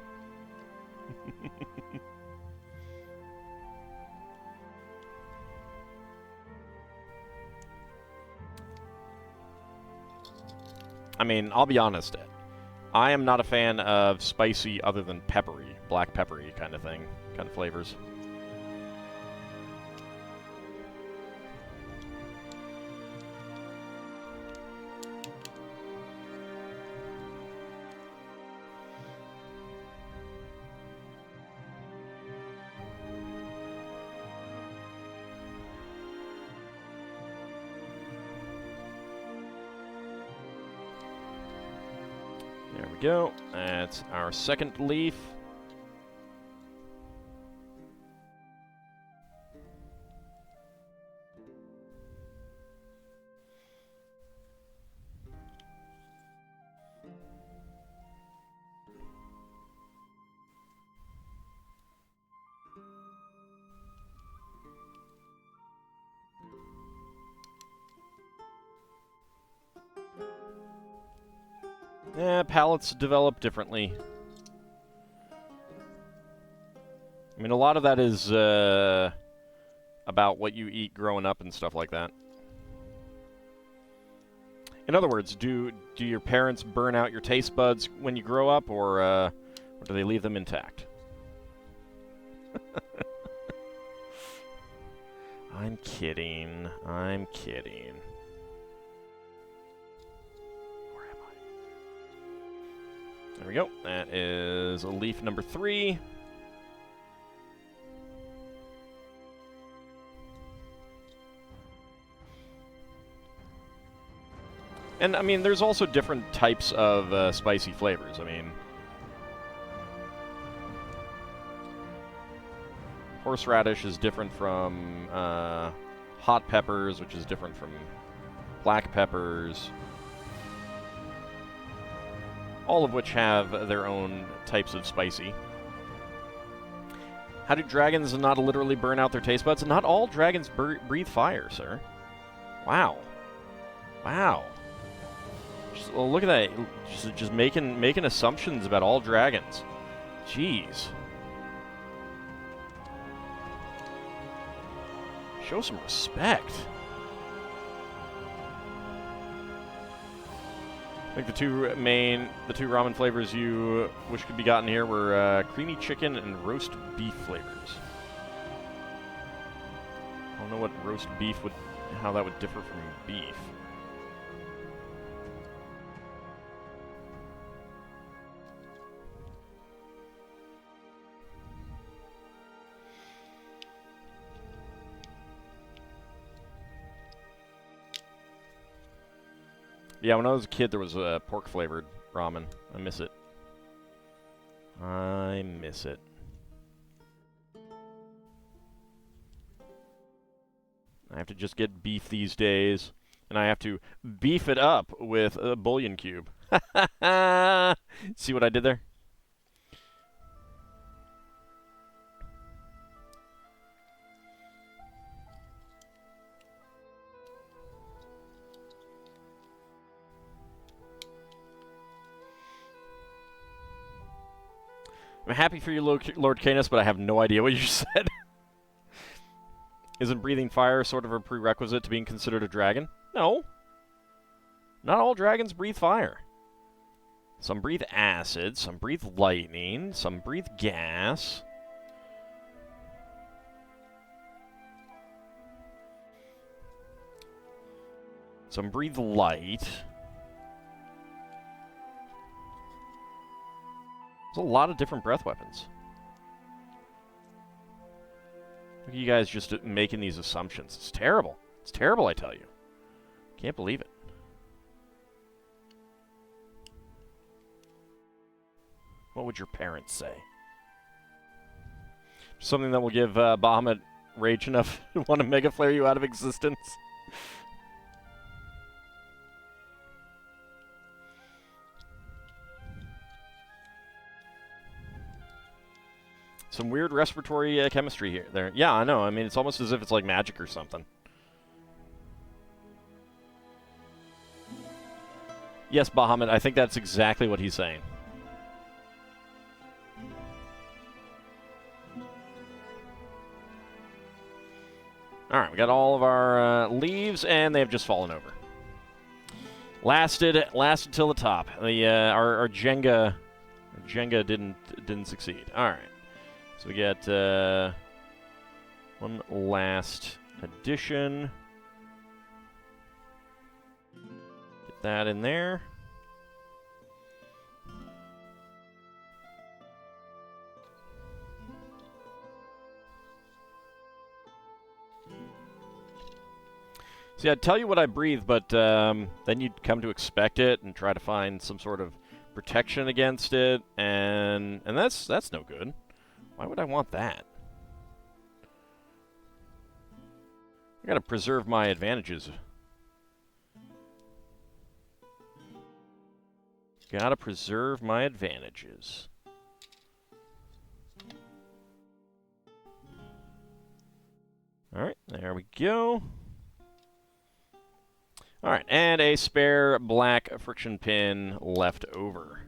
I mean, I'll be honest. I am not a fan of spicy other than peppery, black peppery kind of thing, kind of flavors. go. That's our second leaf. Palates develop differently. I mean, a lot of that is about what you eat growing up and stuff like that. In other words, do your parents burn out your taste buds when you grow up, or do they leave them intact? I'm kidding. I'm kidding. There we go. That is leaf number 3. And, I mean, there's also different types of spicy flavors. I mean, horseradish is different from hot peppers, which is different from black peppers. All of which have their own types of spicy. How do dragons not literally burn out their taste buds? Not all dragons breathe fire, sir. Wow. Wow. Well, look at that. Just making assumptions about all dragons. Jeez. Show some respect. I think the two ramen flavors you wish could be gotten here were creamy chicken and roast beef flavors. I don't know what roast beef how that would differ from beef. Yeah, when I was a kid, there was a pork-flavored ramen. I miss it. I miss it. I have to just get beef these days, and I have to beef it up with a bouillon cube. See what I did there? I'm happy for you, Lord Canis, but I have no idea what you said. Isn't breathing fire sort of a prerequisite to being considered a dragon? No. Not all dragons breathe fire. Some breathe acid, some breathe lightning, some breathe gas. Some breathe light. There's a lot of different breath weapons. Look at you guys just making these assumptions. It's terrible. It's terrible, I tell you. Can't believe it. What would your parents say? Something that will give Bahamut rage enough to want to mega flare you out of existence? Some weird respiratory chemistry here. There. Yeah, I know. I mean, it's almost as if it's like magic or something. Yes, Bahamut, I think that's exactly what he's saying. Alright, we got all of our leaves, and they have just fallen over. Lasted till the top. The our Jenga didn't succeed. Alright. So we get one last addition. Get that in there. See, I'd tell you what I breathe, but then you'd come to expect it and try to find some sort of protection against it, and that's no good. Why would I want that? I gotta preserve my advantages. Gotta preserve my advantages. Alright, there we go. Alright, and a spare black friction pin left over.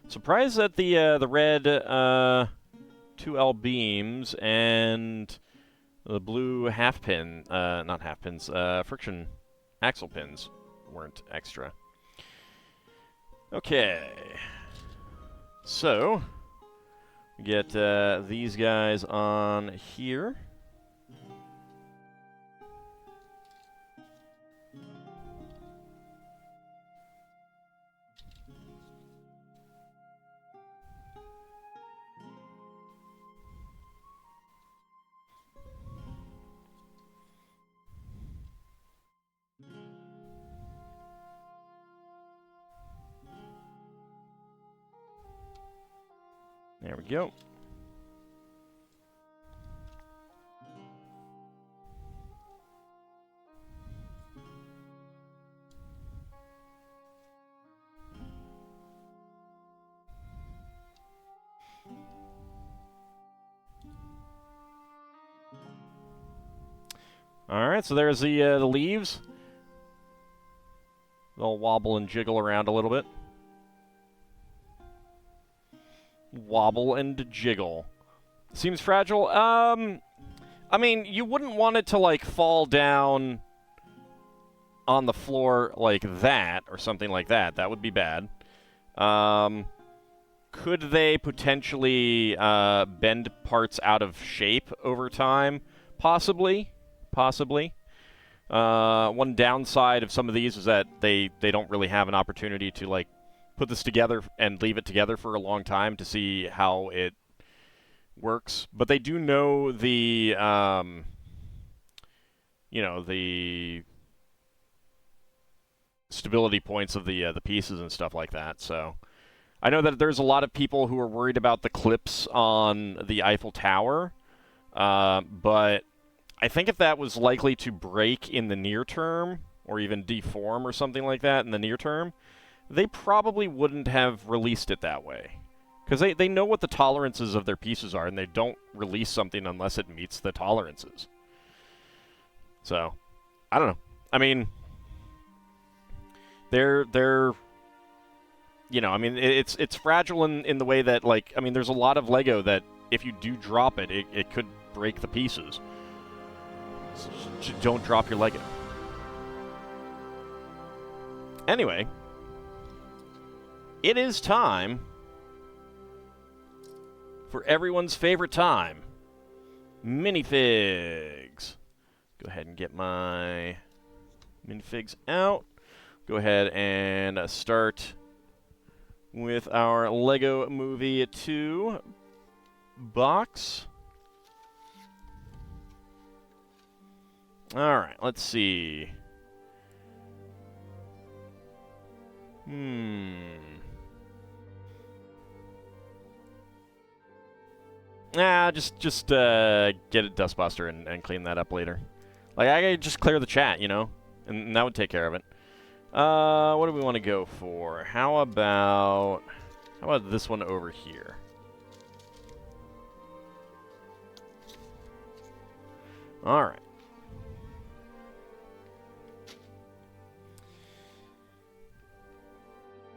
Surprised that the red 2L beams and the blue half pin, not half pins, friction axle pins weren't extra. Okay. So, we get these guys on here. There we go. All right, so there's the leaves. They'll wobble and jiggle around a little bit. Wobble and jiggle. Seems fragile. I mean, you wouldn't want it to, like, fall down on the floor like that, or something like that. That would be bad. Could they potentially bend parts out of shape over time? Possibly. Possibly. One downside of some of these is that they don't really have an opportunity to, like, put this together and leave it together for a long time to see how it works. But they do know the, you know, the stability points of the pieces and stuff like that. So I know that there's a lot of people who are worried about the clips on the Eiffel Tower, but I think if that was likely to break in the near term, or even deform or something like that in the near term, they probably wouldn't have released it that way. Because they know what the tolerances of their pieces are, and they don't release something unless it meets the tolerances. So, I don't know. I mean, they're you know, I mean, it's fragile in the way that, like, I mean, there's a lot of Lego that if you do drop it, it could break the pieces. So don't drop your Lego. Anyway, it is time for everyone's favorite time, minifigs. Go ahead and get my minifigs out. Go ahead and start with our Lego Movie 2 box. All right, let's see. Just get a dustbuster and clean that up later. Like, I could just clear the chat, you know, and that would take care of it. What do we want to go for? How about this one over here? All right.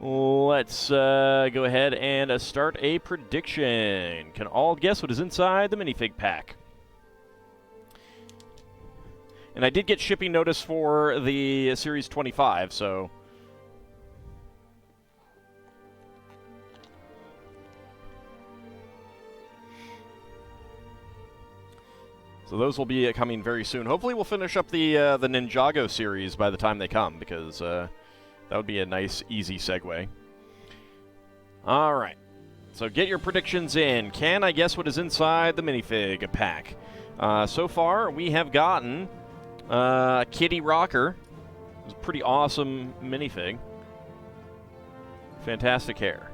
Let's go ahead and start a prediction. Can all guess what is inside the minifig pack? And I did get shipping notice for the Series 25, so... So those will be coming very soon. Hopefully we'll finish up the Ninjago series by the time they come, because that would be a nice, easy segue. All right. So get your predictions in. Can I guess what is inside the minifig pack? So far, we have gotten Kitty Rocker. It's a pretty awesome minifig. Fantastic hair.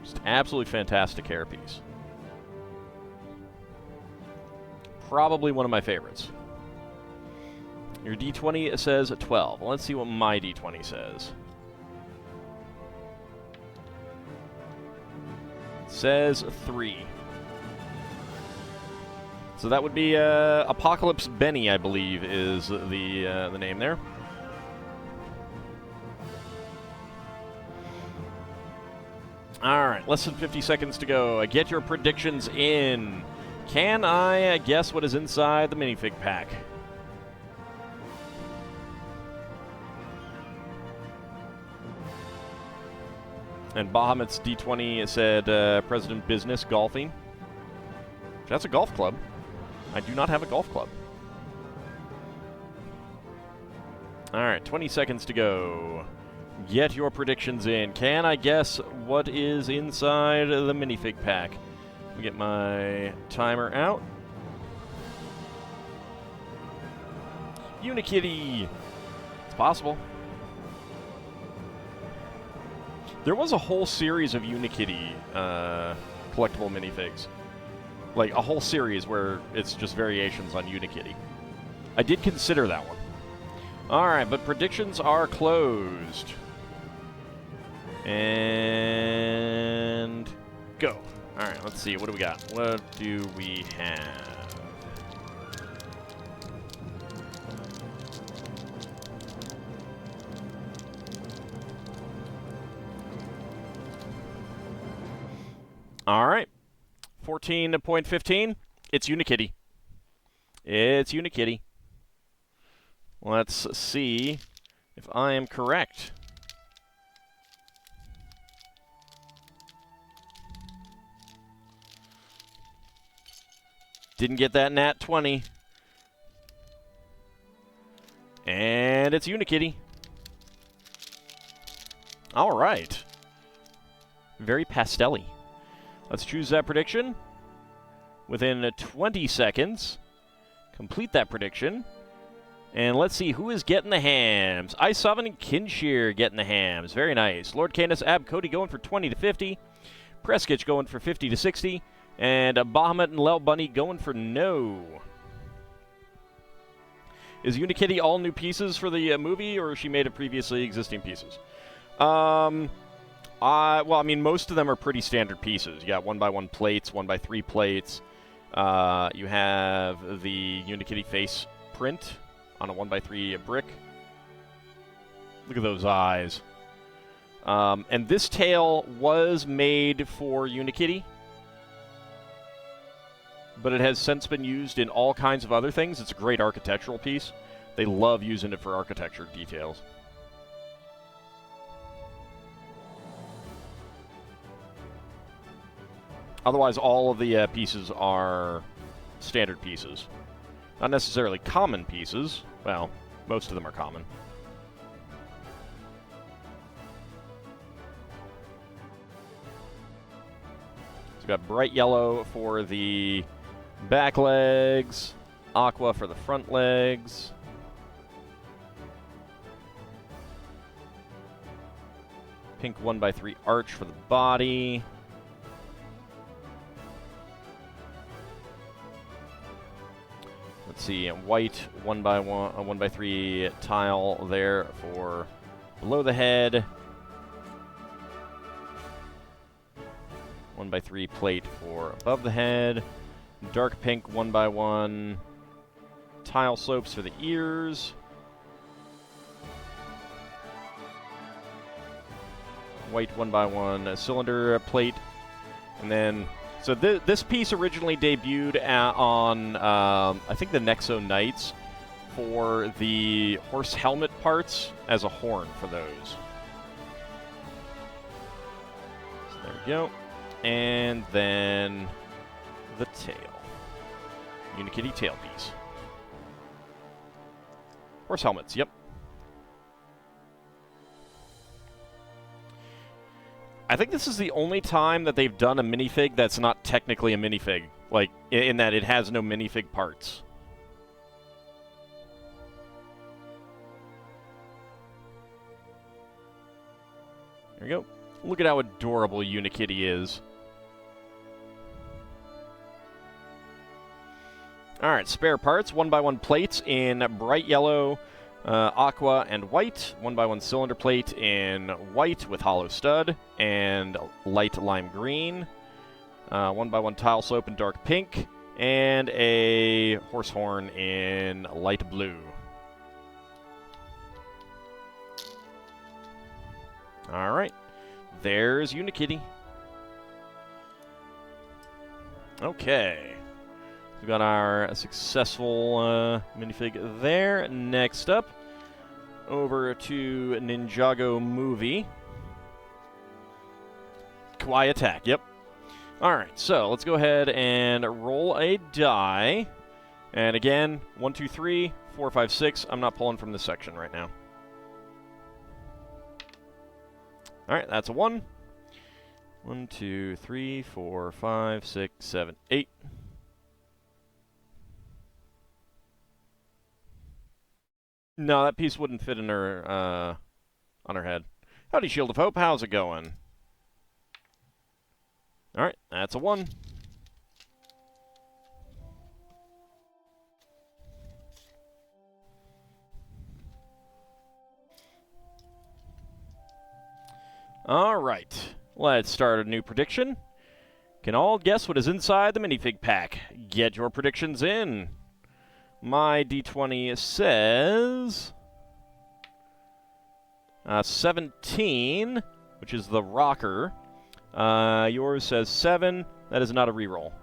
Just absolutely fantastic hairpiece. Probably one of my favorites. Your D20 says 12. Let's see what my D20 says. It says 3. So that would be Apocalypse Benny, I believe, is the name there. All right, less than 50 seconds to go. Get your predictions in. Can I guess what is inside the minifig pack? And Bahamut's D20 said President Business Golfing. That's a golf club. I do not have a golf club. All right, 20 seconds to go. Get your predictions in. Can I guess what is inside the minifig pack? Let me get my timer out. Unikitty. It's possible. There was a whole series of Unikitty collectible minifigs. Like, a whole series where it's just variations on Unikitty. I did consider that one. Alright, but predictions are closed. And go. Alright, let's see. What do we got? What do we have? Alright. 14.15. It's Unikitty. It's Unikitty. Let's see if I am correct. Didn't get that nat 20. And it's Unikitty. All right. Very pastel-y. Let's choose that prediction. Within 20 seconds, complete that prediction. And let's see who is getting the hams. Ice7 and Kinshir getting the hams. Very nice. Lord Canis, Ab Cody going for 20 to 50. Preskich going for 50 to 60. And Bahamut and Lel Bunny going for no. Is Unikitty all new pieces for the movie, or is she made of previously existing pieces? Well, I mean, most of them are pretty standard pieces. You got 1x1 plates, 1x3 plates. You have the Unikitty face print on a 1x3 brick. Look at those eyes. And this tail was made for Unikitty, but it has since been used in all kinds of other things. It's a great architectural piece. They love using it for architecture details. Otherwise, all of the pieces are standard pieces. Not necessarily common pieces. Well, most of them are common. So we've got bright yellow for the back legs, aqua for the front legs. Pink 1x3 arch for the body. Let's see, white 1x3 tile there for below the head. 1x3 plate for above the head. Dark pink 1x1 tile slopes for the ears. White 1x1 cylinder plate. And then, so this piece originally debuted on, I think, the Nexo Knights for the horse helmet parts as a horn for those. So there we go. And then the tail. Unikitty tailpiece. Horse helmets, yep. I think this is the only time that they've done a minifig that's not technically a minifig. Like, in that it has no minifig parts. There we go. Look at how adorable Unikitty is. Alright, spare parts. 1x1 plates in bright yellow, aqua, and white. 1x1 cylinder plate in white with hollow stud and light lime green. 1x1 tile soap in dark pink. And a horse horn in light blue. Alright. There's Unikitty. Okay. We've got our successful minifig there. Next up, over to Ninjago Movie. Kawaii Attack, yep. Alright, so let's go ahead and roll a die. And again, 1, 2, 3, 4, 5, 6. I'm not pulling from this section right now. Alright, that's a 1. 1, 2, 3, 4, 5, 6, 7, 8. No, that piece wouldn't fit in her, on her head. Howdy, Shield of Hope. How's it going? Alright, that's a 1. Alright, let's start a new prediction. Can all guess what is inside the minifig pack? Get your predictions in. My D20 says 17, which is the rocker. Yours says 7. That is not a reroll.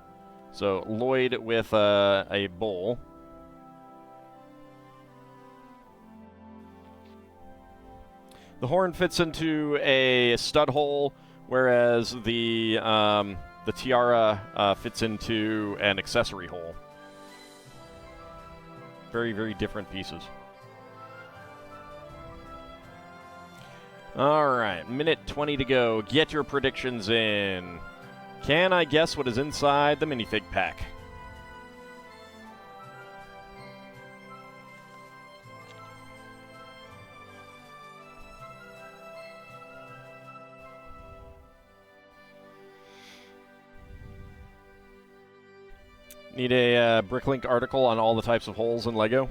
So Lloyd with a bowl. The horn fits into a stud hole, whereas the tiara fits into an accessory hole. Very, very different pieces. Alright, minute 20 to go. Get your predictions in. Can I guess what is inside the minifig pack? Need a Bricklink article on all the types of holes in LEGO.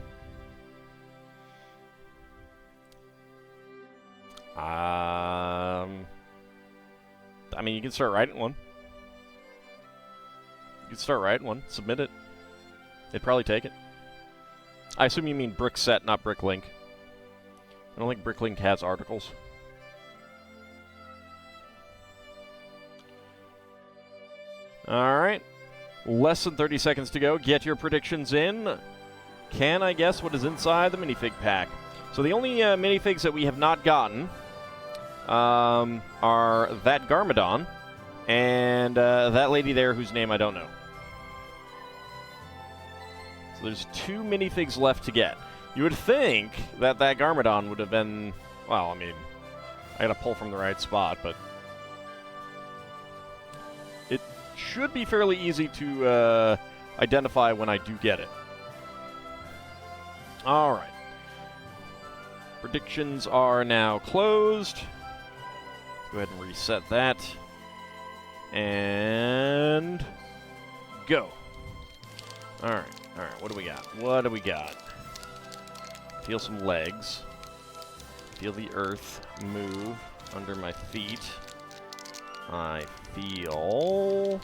I mean, you can start writing one. You can start writing one. Submit it. They'd probably take it. I assume you mean Brickset, not Bricklink. I don't think Bricklink has articles. Alright. Less than 30 seconds to go. Get your predictions in. Can I guess what is inside the minifig pack? So the only minifigs that we have not gotten are that Garmadon and that lady there whose name I don't know. So there's 2 minifigs left to get. You would think that Garmadon would have been... Well, I mean, I gotta pull from the right spot, but... It should be fairly easy to identify when I do get it. Alright. Predictions are now closed. Go ahead and reset that. And... go. Alright, alright, what do we got? What do we got? Feel some legs. Feel the earth move under my feet. I feel...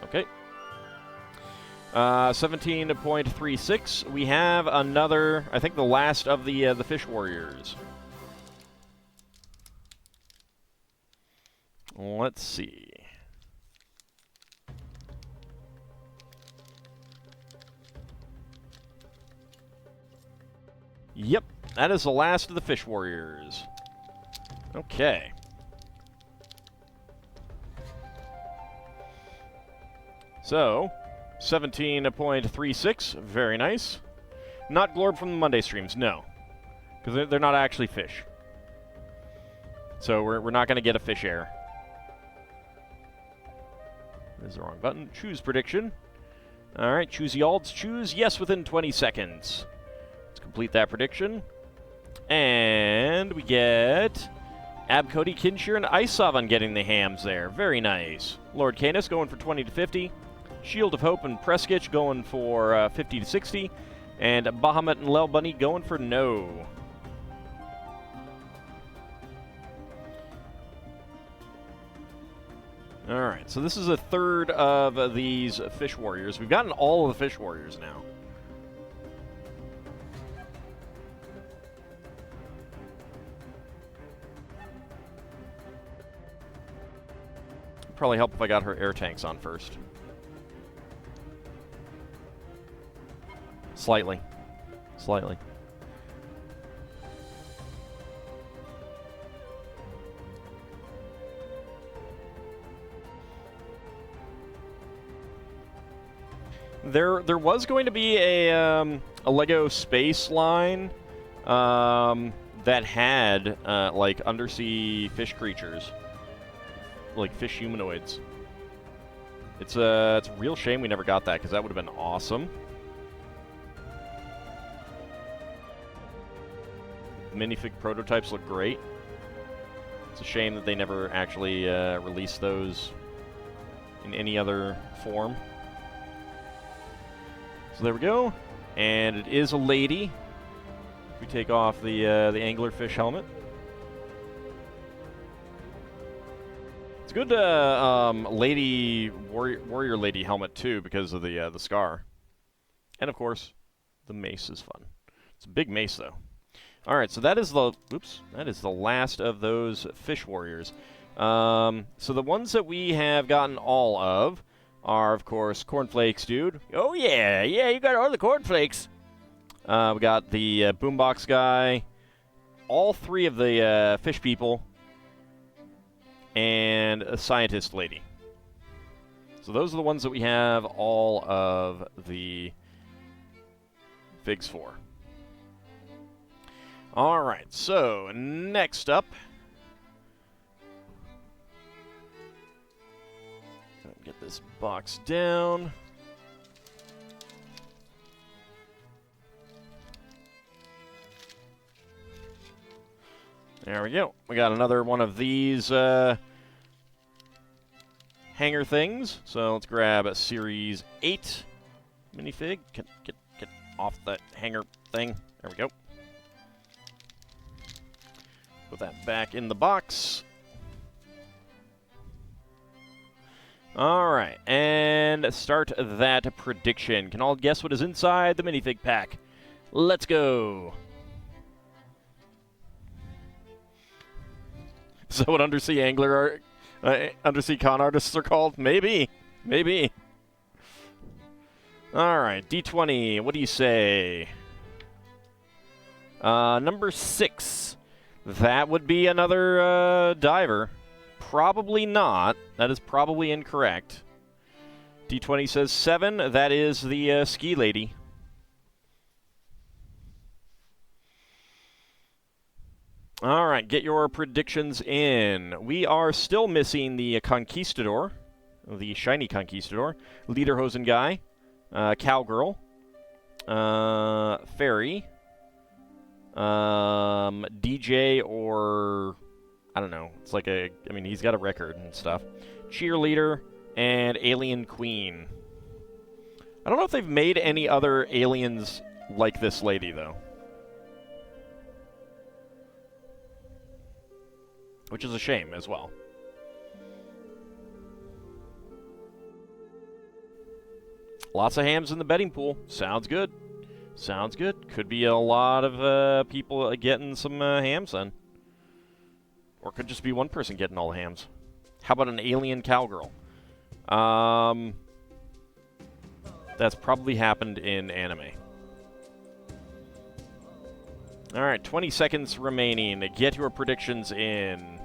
Okay. 17.36. We have another, I think the last of the Fish Warriors. Let's see. Yep, that is the last of the Fish Warriors. Okay. So, 17.36, very nice. Not Glorb from the Monday streams, no. Because they're not actually fish. So we're not going to get a fish air. There's the wrong button. Choose prediction. Alright, choose the alts. Choose yes within 20 seconds. Let's complete that prediction. And we get Abcody, Kinshir, and Icesavan getting the hams there. Very nice. Lord Canis going for 20 to 50. Shield of Hope and Preskitch going for 50 to 60. And Bahamut and Lel Bunny going for no. Alright, so this is a third of these Fish Warriors. We've gotten all of the Fish Warriors now. Probably help if I got her air tanks on first. Slightly. Slightly. There was going to be a Lego space line that had like undersea fish creatures, like fish humanoids. It's a real shame we never got that, because that would have been awesome. Minifig prototypes look great. It's a shame that they never actually released those in any other form. So there we go, and it is a lady. We take off the anglerfish helmet. It's a good warrior lady helmet too, because of the scar, and of course the mace is fun. It's a big mace though. All right, so that is the last of those Fish Warriors. So the ones that we have gotten all of are, of course, Cornflakes, dude. Oh, yeah, you got all the Cornflakes. We got the Boombox guy, all three of the Fish People, and a Scientist lady. So those are the ones that we have all of the Figs for. All right, so next up, get this box down. There we go. We got another one of these hanger things. So let's grab a Series 8 minifig. Get off the hanger thing. There we go. Put that back in the box. All right, and start that prediction. Can all guess what is inside the minifig pack? Let's go. Is that what undersea angler undersea con artists are called? Maybe. All right, D20, what do you say? Number 6. That would be another diver. Probably not. That is probably incorrect. D20 says 7. That is the ski lady. All right, get your predictions in. We are still missing the Conquistador, the shiny Conquistador, Lederhosen guy, Cowgirl, Fairy, DJ, or I don't know. It's like I mean, he's got a record and stuff. Cheerleader and Alien Queen. I don't know if they've made any other aliens like this lady, though. Which is a shame as well. Lots of hams in the betting pool. Sounds good. Sounds good. Could be a lot of people getting some hams then. Or could just be one person getting all the hams. How about an alien cowgirl? That's probably happened in anime. All right, 20 seconds remaining. Get your predictions in.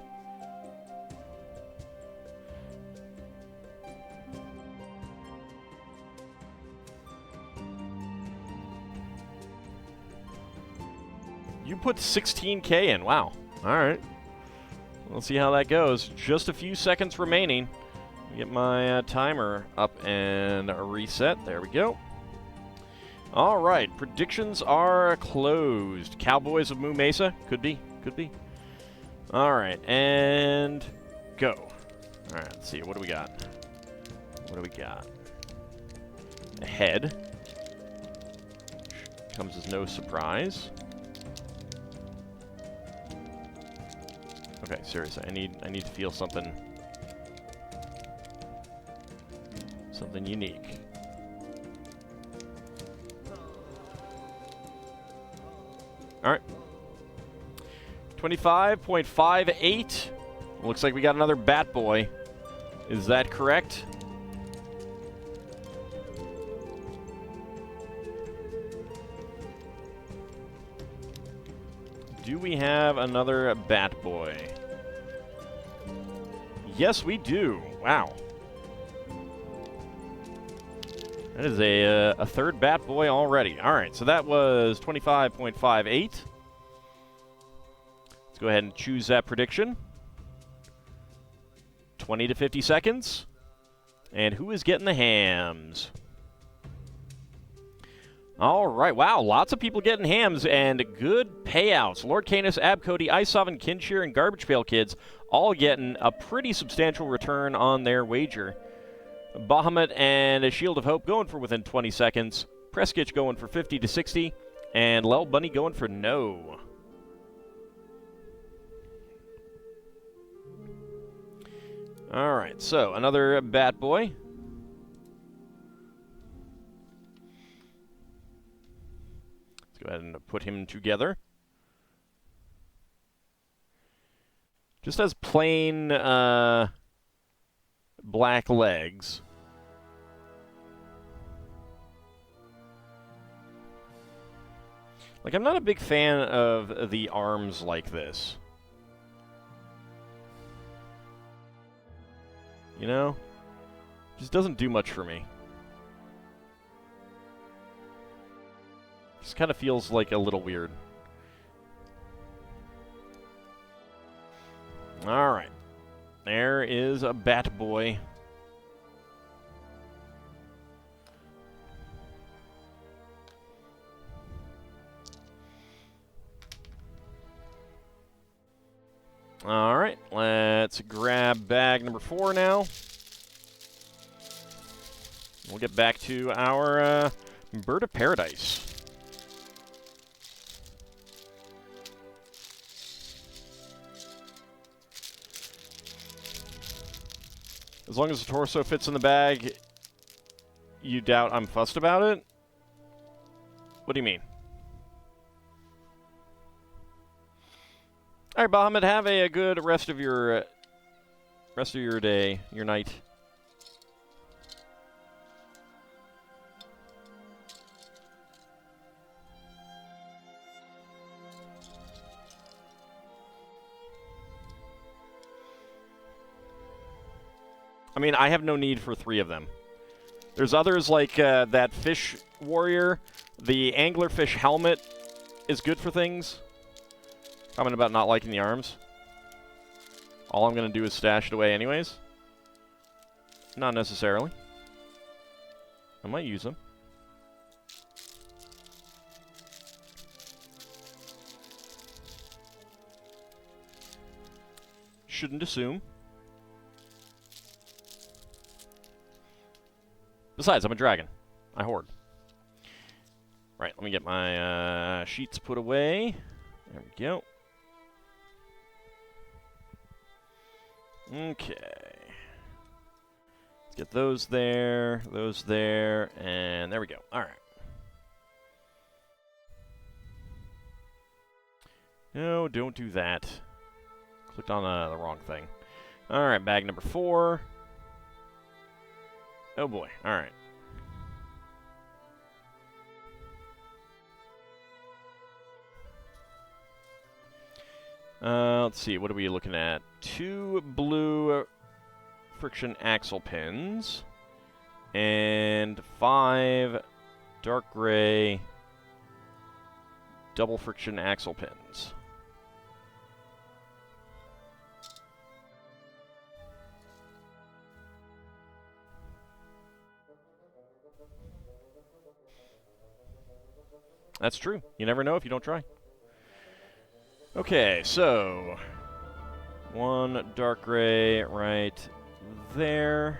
You put 16K in. Wow. All right. We'll see how that goes. Just a few seconds remaining. Get my timer up and reset. There we go. All right, predictions are closed. Cowboys of Moo Mesa? Could be, could be. All right, and go. All right, let's see. What do we got? What do we got? A head. Comes as no surprise. Okay, seriously, I need to feel something unique. All right. 25.58. Looks like we got another Bat Boy. Is that correct? Do we have another Bat Boy? Yes, we do. Wow. That is a third Bat Boy already. All right, so that was 25.58. Let's go ahead and choose that prediction. 20 to 50 seconds. And who is getting the hams? All right, wow, lots of people getting hams and good payouts. Lord Canis, Abcody, Isovan, Kinshir, and Garbage Pail Kids all getting a pretty substantial return on their wager. Bahamut and a Shield of Hope going for within 20 seconds. Preskitch going for 50 to 60. And Lel Bunny going for no. All right, so another Bat Boy. Go ahead and put him together. Just as plain black legs. Like, I'm not a big fan of the arms like this. You know? Just doesn't do much for me. Just kind of feels like a little weird. Alright. There is a Bat Boy. Alright, let's grab bag number 4 now. We'll get back to our Bird of Paradise. As long as the torso fits in the bag, you doubt I'm fussed about it? What do you mean? All right, Bahamut, have a good rest of your day, your night. I mean, I have no need for 3 of them. There's others like that fish warrior. The anglerfish helmet is good for things. Comment about not liking the arms. All I'm going to do is stash it away anyways. Not necessarily. I might use them. Shouldn't assume. Besides, I'm a dragon. I hoard. Right, let me get my sheets put away. There we go. Okay. Let's get those there, and there we go. All right. No, don't do that. Clicked on the wrong thing. All right, bag number 4. Oh boy, all right. Let's see, what are we looking at? 2 blue friction axle pins and 5 dark gray double friction axle pins. That's true. You never know if you don't try. Okay, so 1 dark gray right there.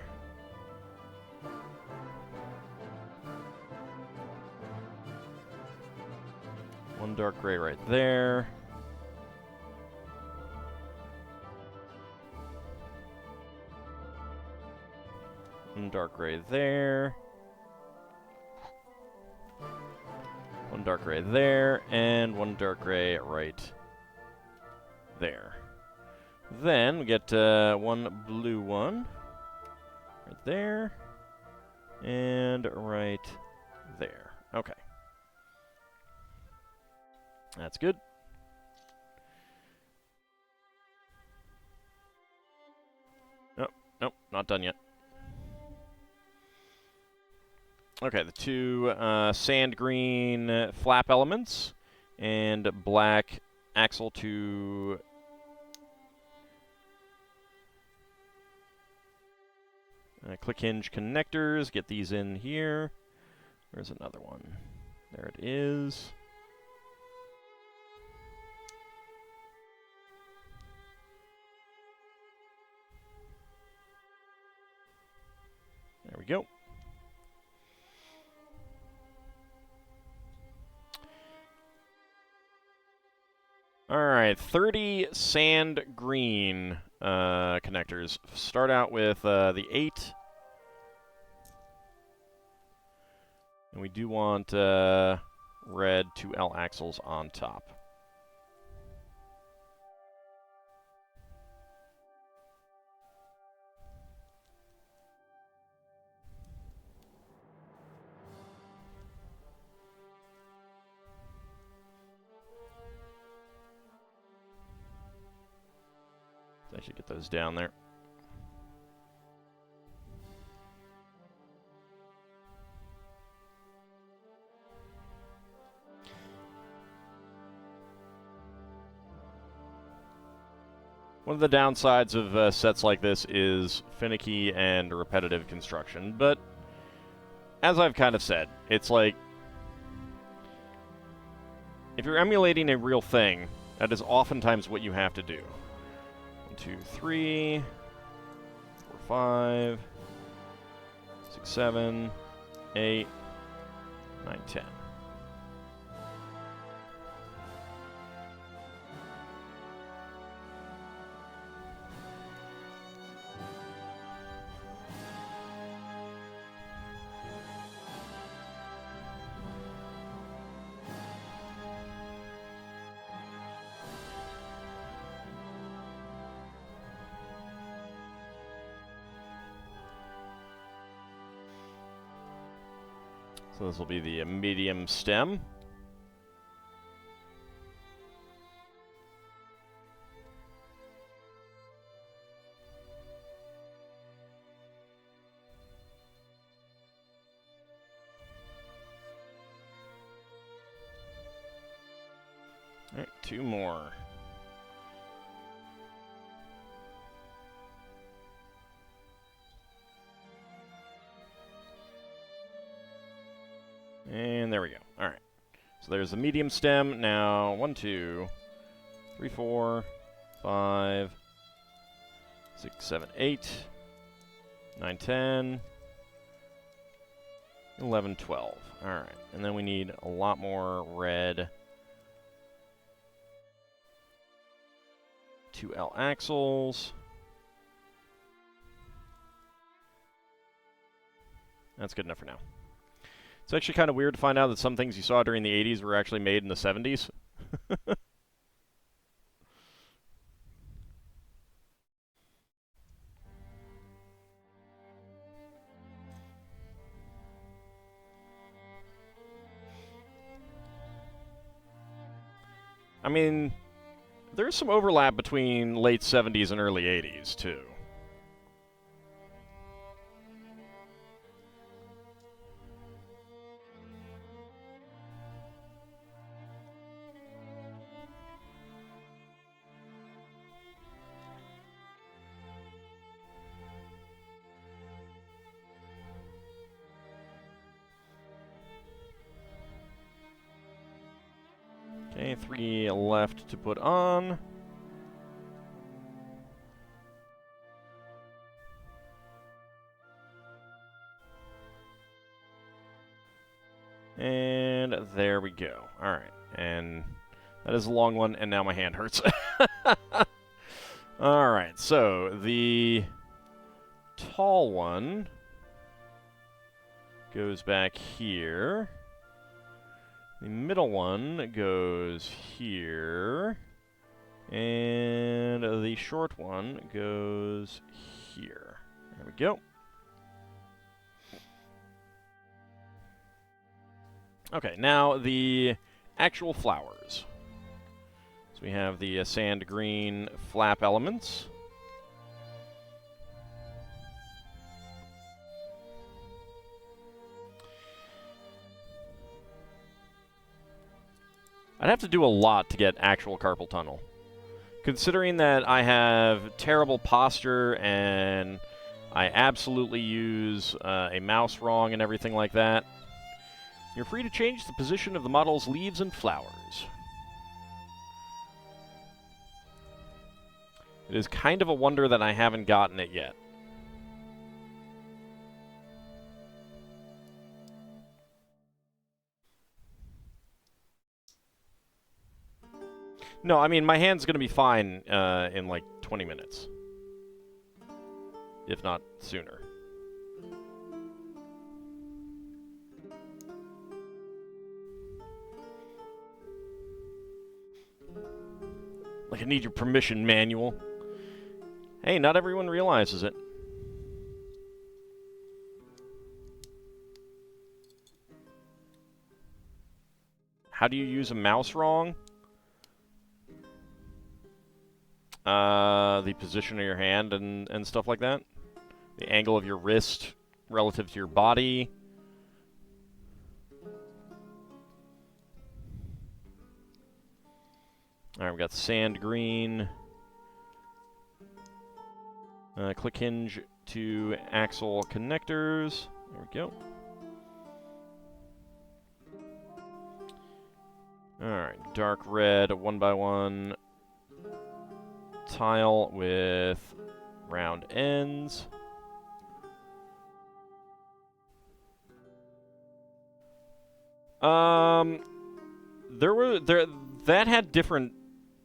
One dark gray right there. One dark gray there. One dark gray there, and one dark gray right there. Then we get one blue one right there, and right there. Okay. That's good. Nope, nope, not done yet. Okay, the 2 sand green flap elements and black axle to click hinge connectors. Get these in here. Where's another one? There it is. There we go. Alright, 30 sand green connectors. Start out with the 8. And we do want red 2L axles on top. I should get those down there. One of the downsides of sets like this is finicky and repetitive construction, but as I've kind of said, it's like, if you're emulating a real thing, that is oftentimes what you have to do. 1, 2, 3, 4, 5, 6, 7, 8, 9, 10. So this will be the medium stem. All right, 2 more. And there we go. All right. So there's the medium stem. Now 1, 2, 3, 4, 5, 6, 7, 8, 9, 10, 11, 12. All right. And then we need a lot more red 2L axles. That's good enough for now. It's actually kind of weird to find out that some things you saw during the 80s were actually made in the 70s. I mean, there's some overlap between late 70s and early 80s, too. Okay, 3 left to put on. And there we go. Alright, and that is a long one, and now my hand hurts. Alright, so the tall one goes back here. The middle one goes here. And the short one goes here. There we go. Okay, now the actual flowers. So we have the sand green flap elements. I'd have to do a lot to get actual carpal tunnel. Considering that I have terrible posture and I absolutely use a mouse wrong and everything like that, you're free to change the position of the model's leaves and flowers. It is kind of a wonder that I haven't gotten it yet. No, I mean, my hand's going to be fine in like 20 minutes. If not sooner. Like, I need your permission manual. Hey, not everyone realizes it. How do you use a mouse wrong? The position of your hand and stuff like that. The angle of your wrist relative to your body. Alright, we got sand green. Click hinge to axle connectors. There we go. Alright, dark red, 1x1 tile with round ends. That had different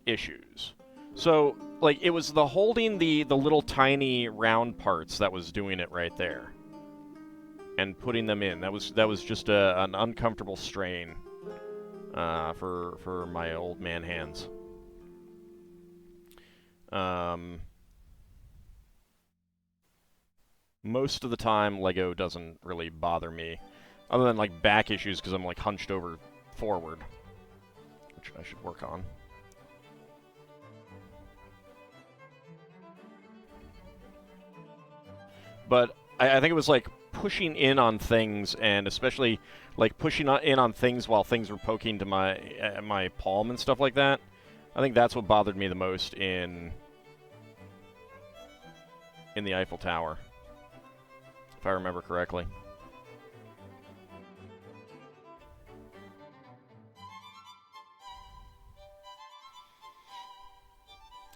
issues. So, like, it was the holding the little tiny round parts that was doing it right there, and putting them in. That was just an uncomfortable strain for my old man hands. Most of the time, Lego doesn't really bother me, other than like back issues because I'm like hunched over forward, which I should work on. But I think it was like pushing in on things, and especially like pushing in on things while things were poking to my palm and stuff like that. I think that's what bothered me the most in the Eiffel Tower, if I remember correctly.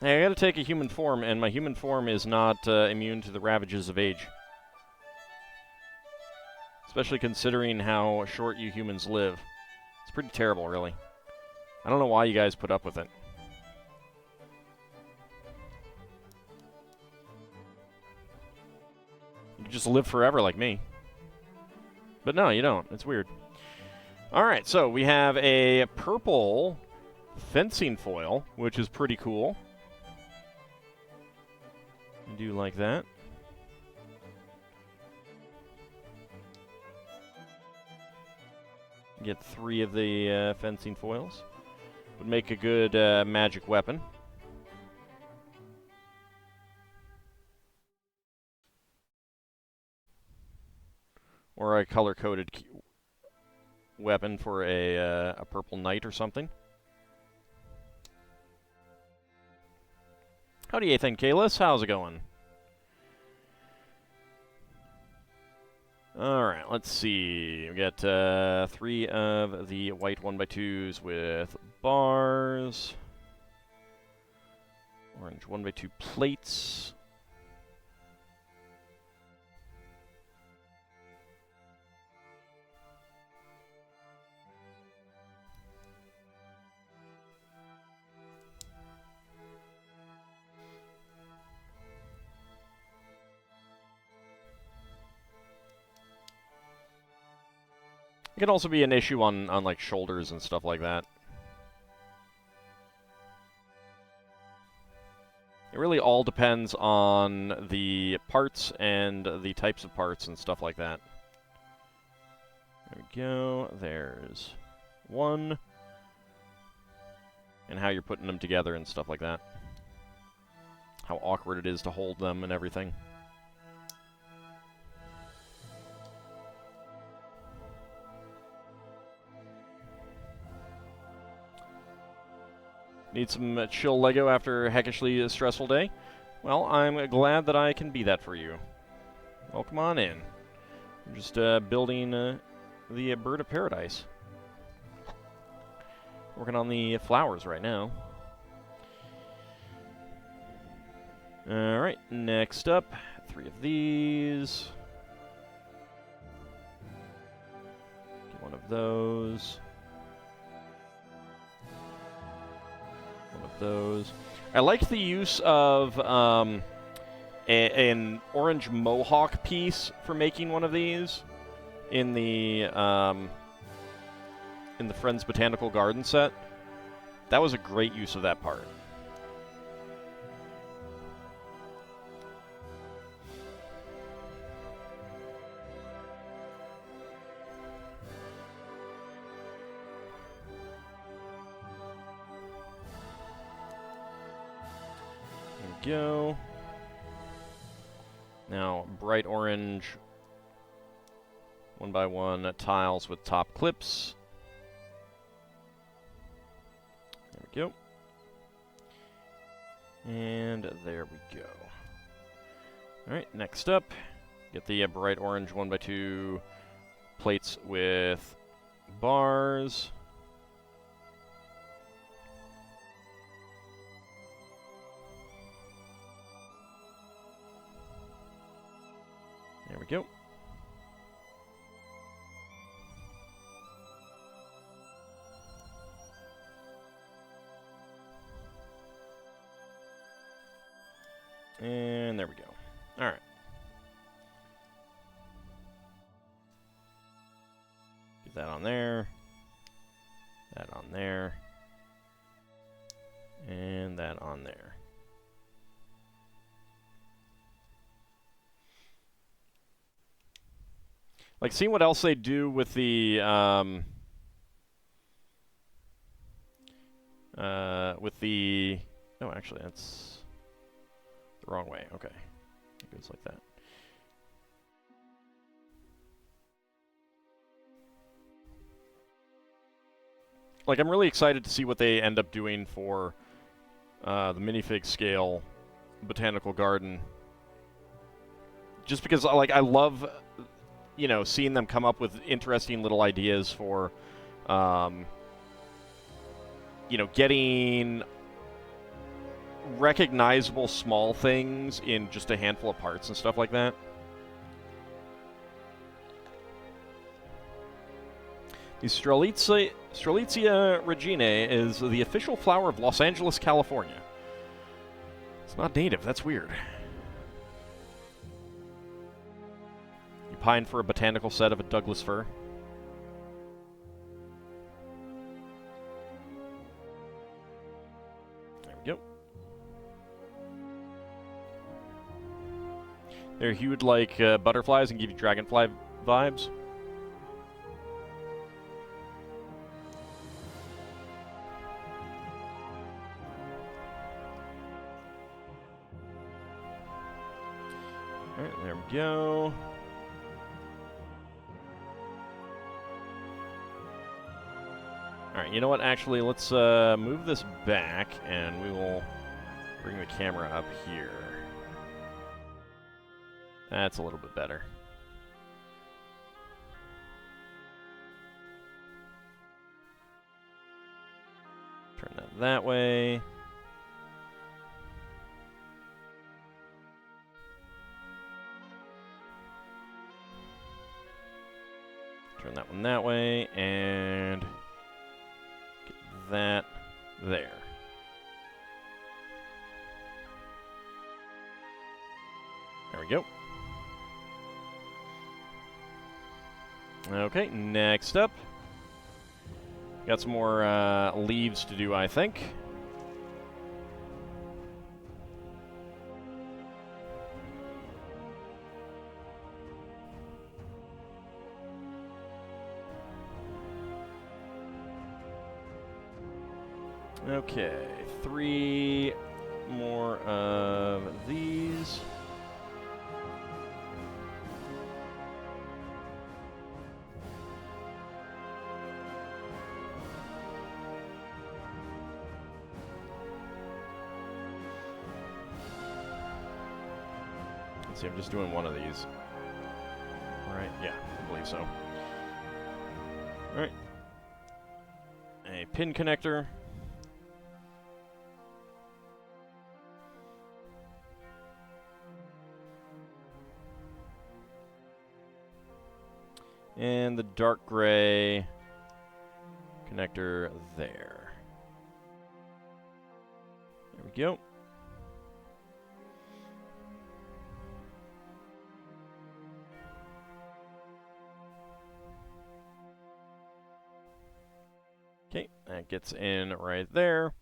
Hey, I gotta take a human form, and my human form is not immune to the ravages of age. Especially considering how short you humans live. It's pretty terrible, really. I don't know why you guys put up with it. You just live forever like me. But no, you don't. It's weird. Alright, so we have a purple fencing foil, which is pretty cool. I do like that. Get 3 of the fencing foils. Would make a good magic weapon. Or a color-coded weapon for a purple knight or something. Howdy, Ethan Kalis. How's it going? Alright, let's see. We got 3 of the white 1x2s with bars. Orange 1x2 plates. It can also be an issue on like shoulders and stuff like that. It really all depends on the parts and the types of parts and stuff like that. There we go. There's one. And how you're putting them together and stuff like that. How awkward it is to hold them and everything. Need some chill Lego after a heckishly stressful day? Well, I'm glad that I can be that for you. Welcome on in. I'm just building the Bird of Paradise. Working on the flowers right now. Alright, next up, 3 of these. Get 1 of those. 1 of those. I like the use of an orange mohawk piece for making one of these in the Friends Botanical Garden set. That was a great use of that part. Go. Now, bright orange 1x1 tiles with top clips. There we go. And there we go. Alright, next up, get the bright orange 1x2 plates with bars. There we go. And there we go. All right. Get that on there. That on there. And that on there. Like, seeing what else they do with the, oh, actually, that's the wrong way. Okay. It goes like that. Like, I'm really excited to see what they end up doing for the minifig scale Botanical Garden. Just because, like, I love, you know, seeing them come up with interesting little ideas for, you know, getting recognizable small things in just a handful of parts and stuff like that. The Strelitzia reginae is the official flower of Los Angeles, California. It's not native, that's weird. You pine for a botanical set of a Douglas fir. There we go. They're hued like butterflies and give you dragonfly vibes. Alright, there we go. Alright, you know what? Actually, let's move this back, and we will bring the camera up here. That's a little bit better. that way. Turn that one that way, and get that there. There we go. Okay, next up. Got some more leaves to do, I think. Okay, 3 more of these. Let's see, I'm just doing one of these. Right, yeah, I believe so. Alright. A pin connector. And the dark gray connector there. There we go. Okay, that gets in right there.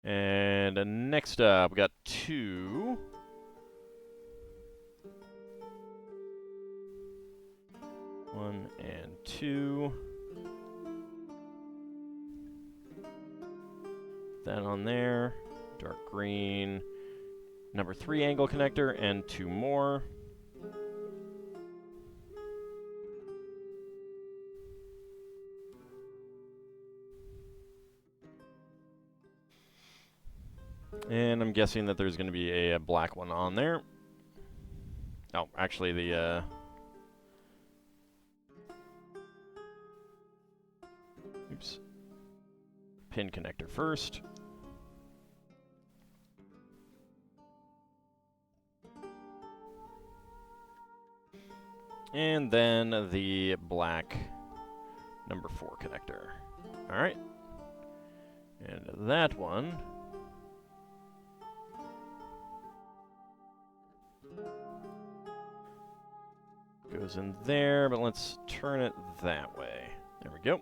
And next up, we got 2. One and 2. That on there. Dark green. Number 3 angle connector and 2 more. And I'm guessing that there's going to be a black one on there. Oh, actually the oops. Pin connector first. And then the black number 4 connector. Alright. And that one goes in there, but let's turn it that way. There we go.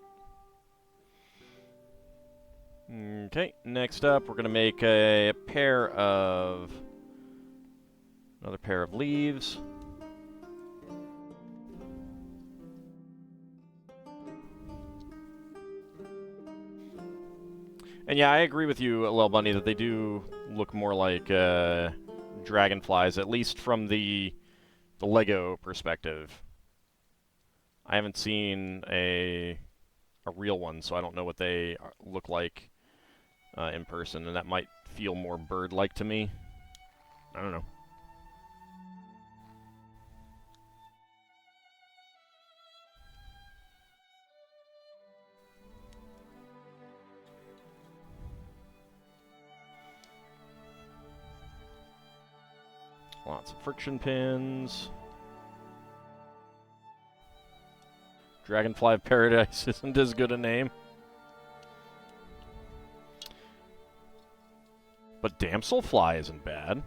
Okay, next up, we're going to make another pair of leaves. And yeah, I agree with you, Lil Bunny, that they do look more like dragonflies, at least from the Lego perspective. I haven't seen a real one, so I don't know what they look like in person, and that might feel more bird-like to me. I don't know. Lots of friction pins. Dragonfly of Paradise isn't as good a name. But Damselfly isn't bad.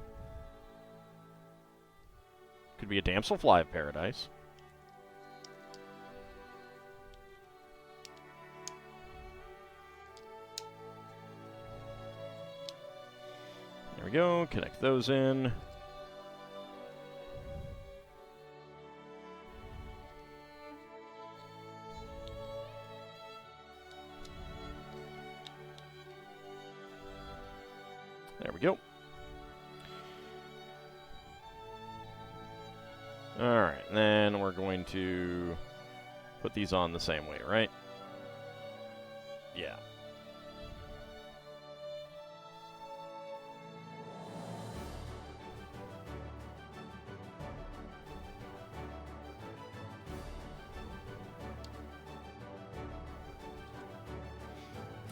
Could be a Damselfly of Paradise. There we go. Connect those in. There we go. Alright, and then we're going to put these on the same way, right? Yeah.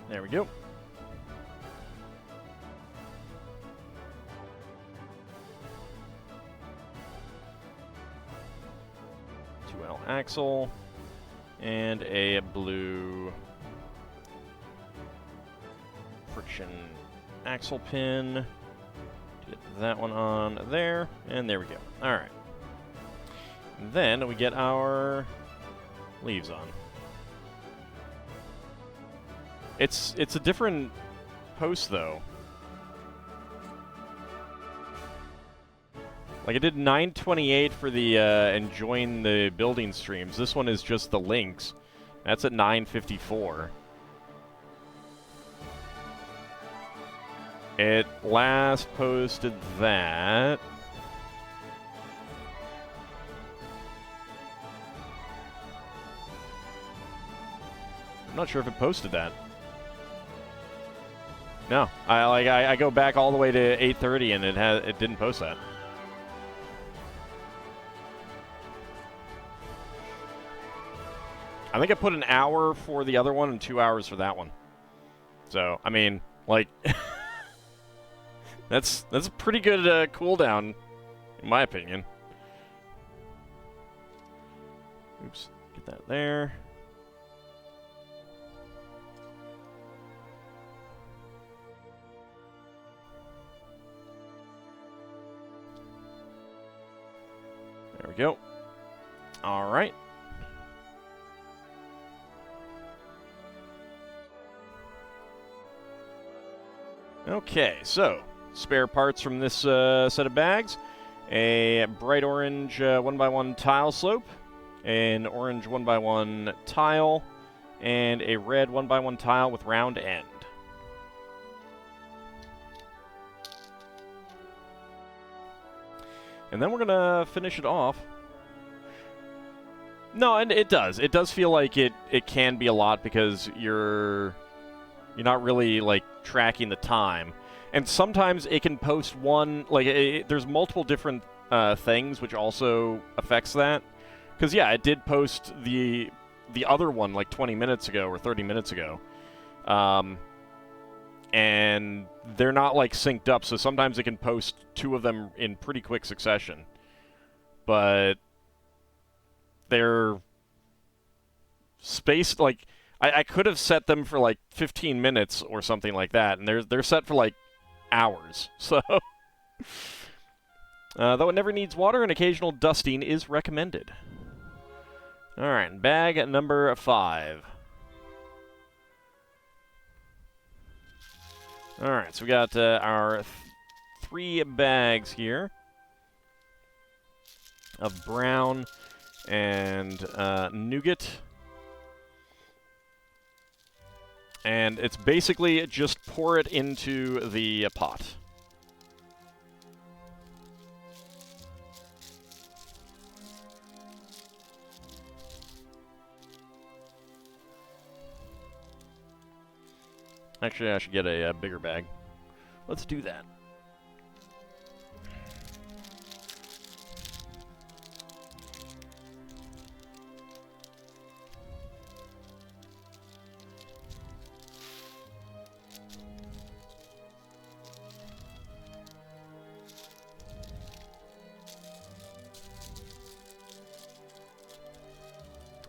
There we go. Axle, and a blue friction axle pin. Get that one on there, and there we go. All right. And then we get our leaves on. It's a different post though. Like, I did 928 for the enjoying the building streams. This one is just the links. That's at 954. It last posted that. I'm not sure if it posted that. No, I go back all the way to 8:30 and it didn't post that. I think I put an hour for the other one and 2 hours for that one. So, I mean, like, that's a pretty good cooldown, in my opinion. Oops, get that there. There we go. All right. Okay, so spare parts from this set of bags. A bright orange 1x1 tile slope, an orange 1x1 tile, and a red 1x1 tile with round end. And then we're going to finish it off. No, and it does. It does feel like it can be a lot because you're not really, like, tracking the time. And sometimes it can post one, like, there's multiple different things, which also affects that. Because, yeah, it did post the other one, like, 20 minutes ago or 30 minutes ago. And they're not, like, synced up, so sometimes it can post two of them in pretty quick succession. But they're spaced, like, I could have set them for like 15 minutes or something like that, and they're set for like hours. So, though it never needs water, an occasional dusting is recommended. All right, bag number 5. All right, so we got our 3 bags here of brown and nougat. And it's basically just pour it into the pot. Actually, I should get a bigger bag. Let's do that.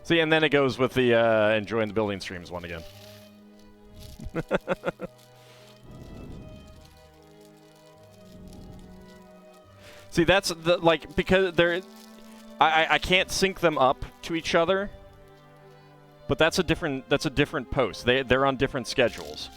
See, and then it goes with the enjoying the building streams one again. See, that's the, like, because they're, I can't sync them up to each other, but that's a different post. They're on different schedules.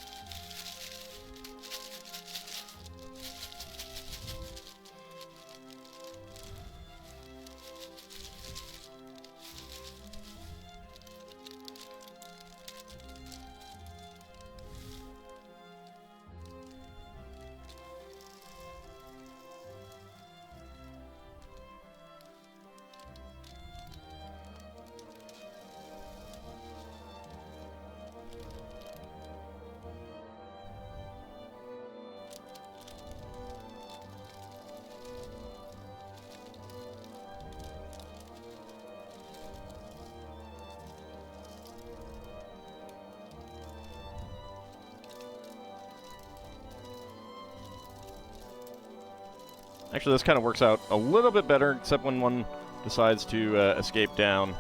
Actually, this kind of works out a little bit better, except when one decides to escape down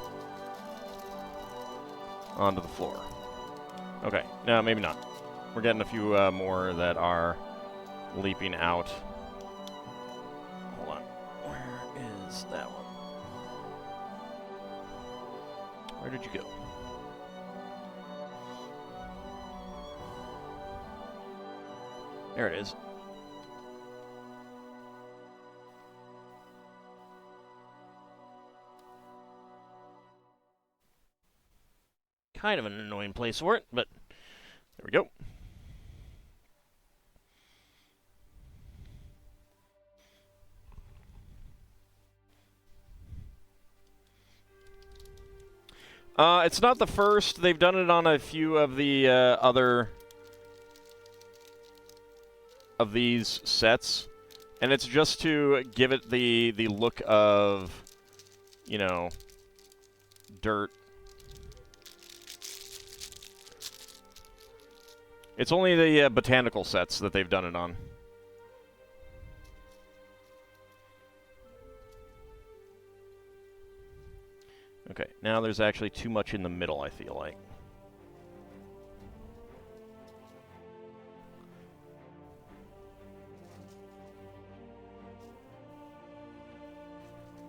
onto the floor. Okay, no, maybe not. We're getting a few more that are leaping out. Hold on. Where is that one? Where did you go? There it is. Kind of an annoying place for it, but there we go. It's not the first. They've done it on a few of the other of these sets, and it's just to give it the look of, you know, dirt. It's only the botanical sets that they've done it on. Okay, now there's actually too much in the middle, I feel like.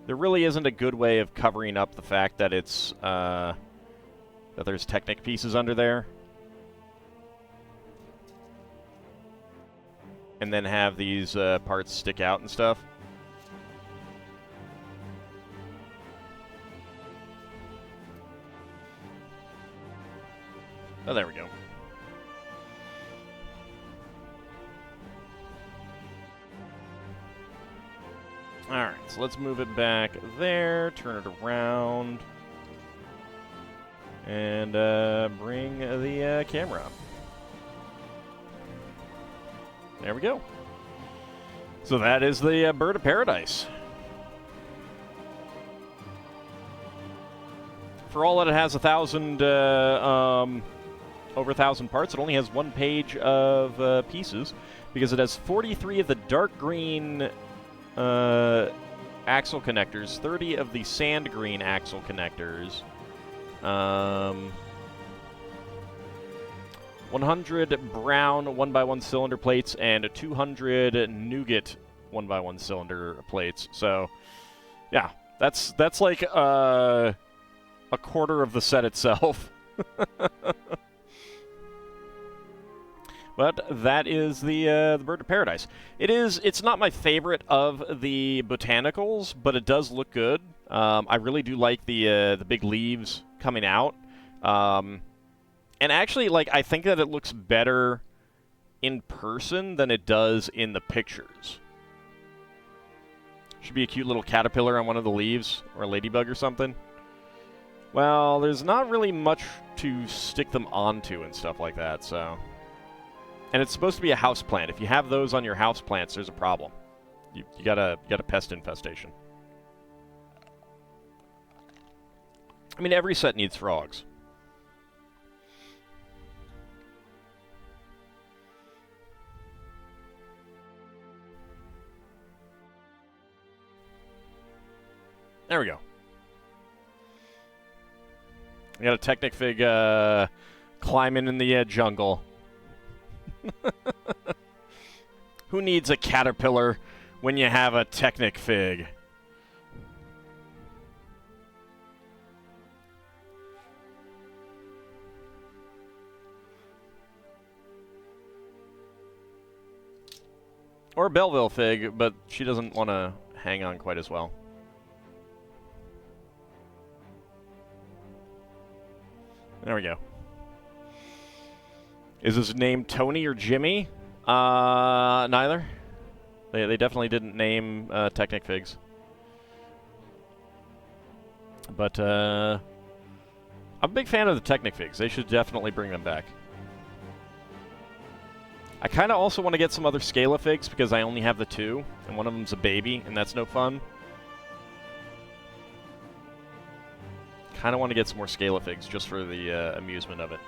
There really isn't a good way of covering up the fact that it's, that there's Technic pieces under there. And then have these parts stick out and stuff. Oh, there we go. Alright, so let's move it back there, turn it around, and bring the camera up. There we go. So that is the Bird of Paradise. For all that it has 1,000, over 1,000 parts, it only has one page of pieces, because it has 43 of the dark green axle connectors, 30 of the sand green axle connectors, 100 brown 1x1 cylinder plates, and 200 nougat 1x1 cylinder plates. So, yeah, that's like a quarter of the set itself. But that is the Bird of Paradise. It's not my favorite of the botanicals, but it does look good. I really do like the big leaves coming out. And actually, like, I think that it looks better in person than it does in the pictures. Should be a cute little caterpillar on one of the leaves, or a ladybug or something. Well, there's not really much to stick them onto and stuff like that, so... And it's supposed to be a houseplant. If you have those on your houseplants, there's a problem. You got a pest infestation. I mean, every set needs frogs. There we go. I got a Technic Fig climbing in the jungle. Who needs a caterpillar when you have a Technic Fig? Or a Belleville Fig, but she doesn't want to hang on quite as well. There we go. Is his name Tony or Jimmy? Neither. They definitely didn't name Technic Figs. But I'm a big fan of the Technic Figs. They should definitely bring them back. I kind of also want to get some other Scala Figs because I only have the two, and one of them's a baby, and that's no fun. Kind of want to get some more Scala Figs just for the amusement of it.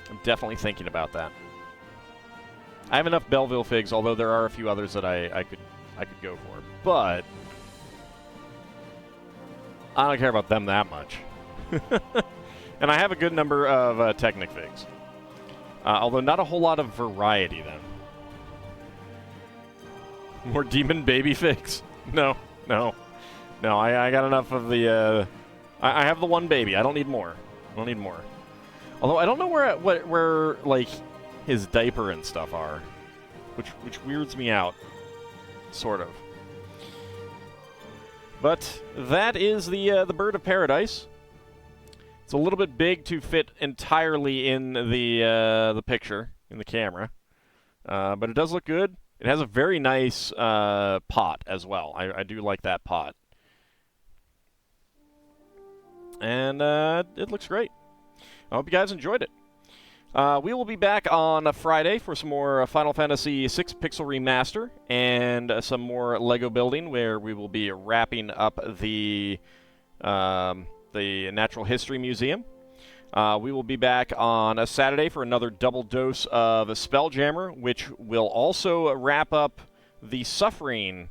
I'm definitely thinking about that. I have enough Belleville Figs, although there are a few others that I could I could go for. But I don't care about them that much. And I have a good number of Technic figs. Although not a whole lot of variety, then. More demon baby figs? No. I got enough of the. I have the one baby. I don't need more. Although I don't know where like his diaper and stuff are, which weirds me out, sort of. But that is the Bird of Paradise. It's a little bit big to fit entirely in the picture, in the camera. But it does look good. It has a very nice pot as well. I do like that pot. And it looks great. I hope you guys enjoyed it. We will be back on a Friday for some more Final Fantasy VI Pixel Remaster and some more Lego building, where we will be wrapping up the Natural History Museum. We will be back on a Saturday for another double dose of Spelljammer, which will also wrap up the Suffering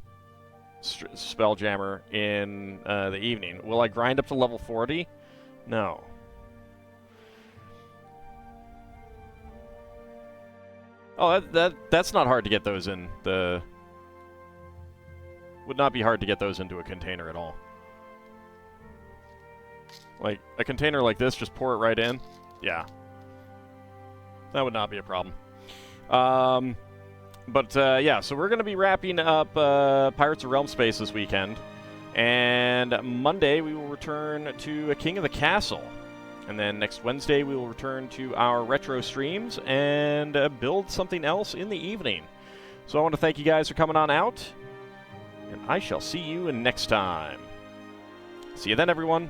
Spelljammer in the evening. Will I grind up to level 40? No. Oh, that's not hard to get those in. Would not be hard to get those into a container at all. Like, a container like this, just pour it right in. Yeah. That would not be a problem. Yeah, so we're going to be wrapping up Pirates of Realm Space this weekend. And Monday, we will return to King of the Castle. And then next Wednesday, we will return to our retro streams and build something else in the evening. So I want to thank you guys for coming on out. And I shall see you next time. See you then, everyone.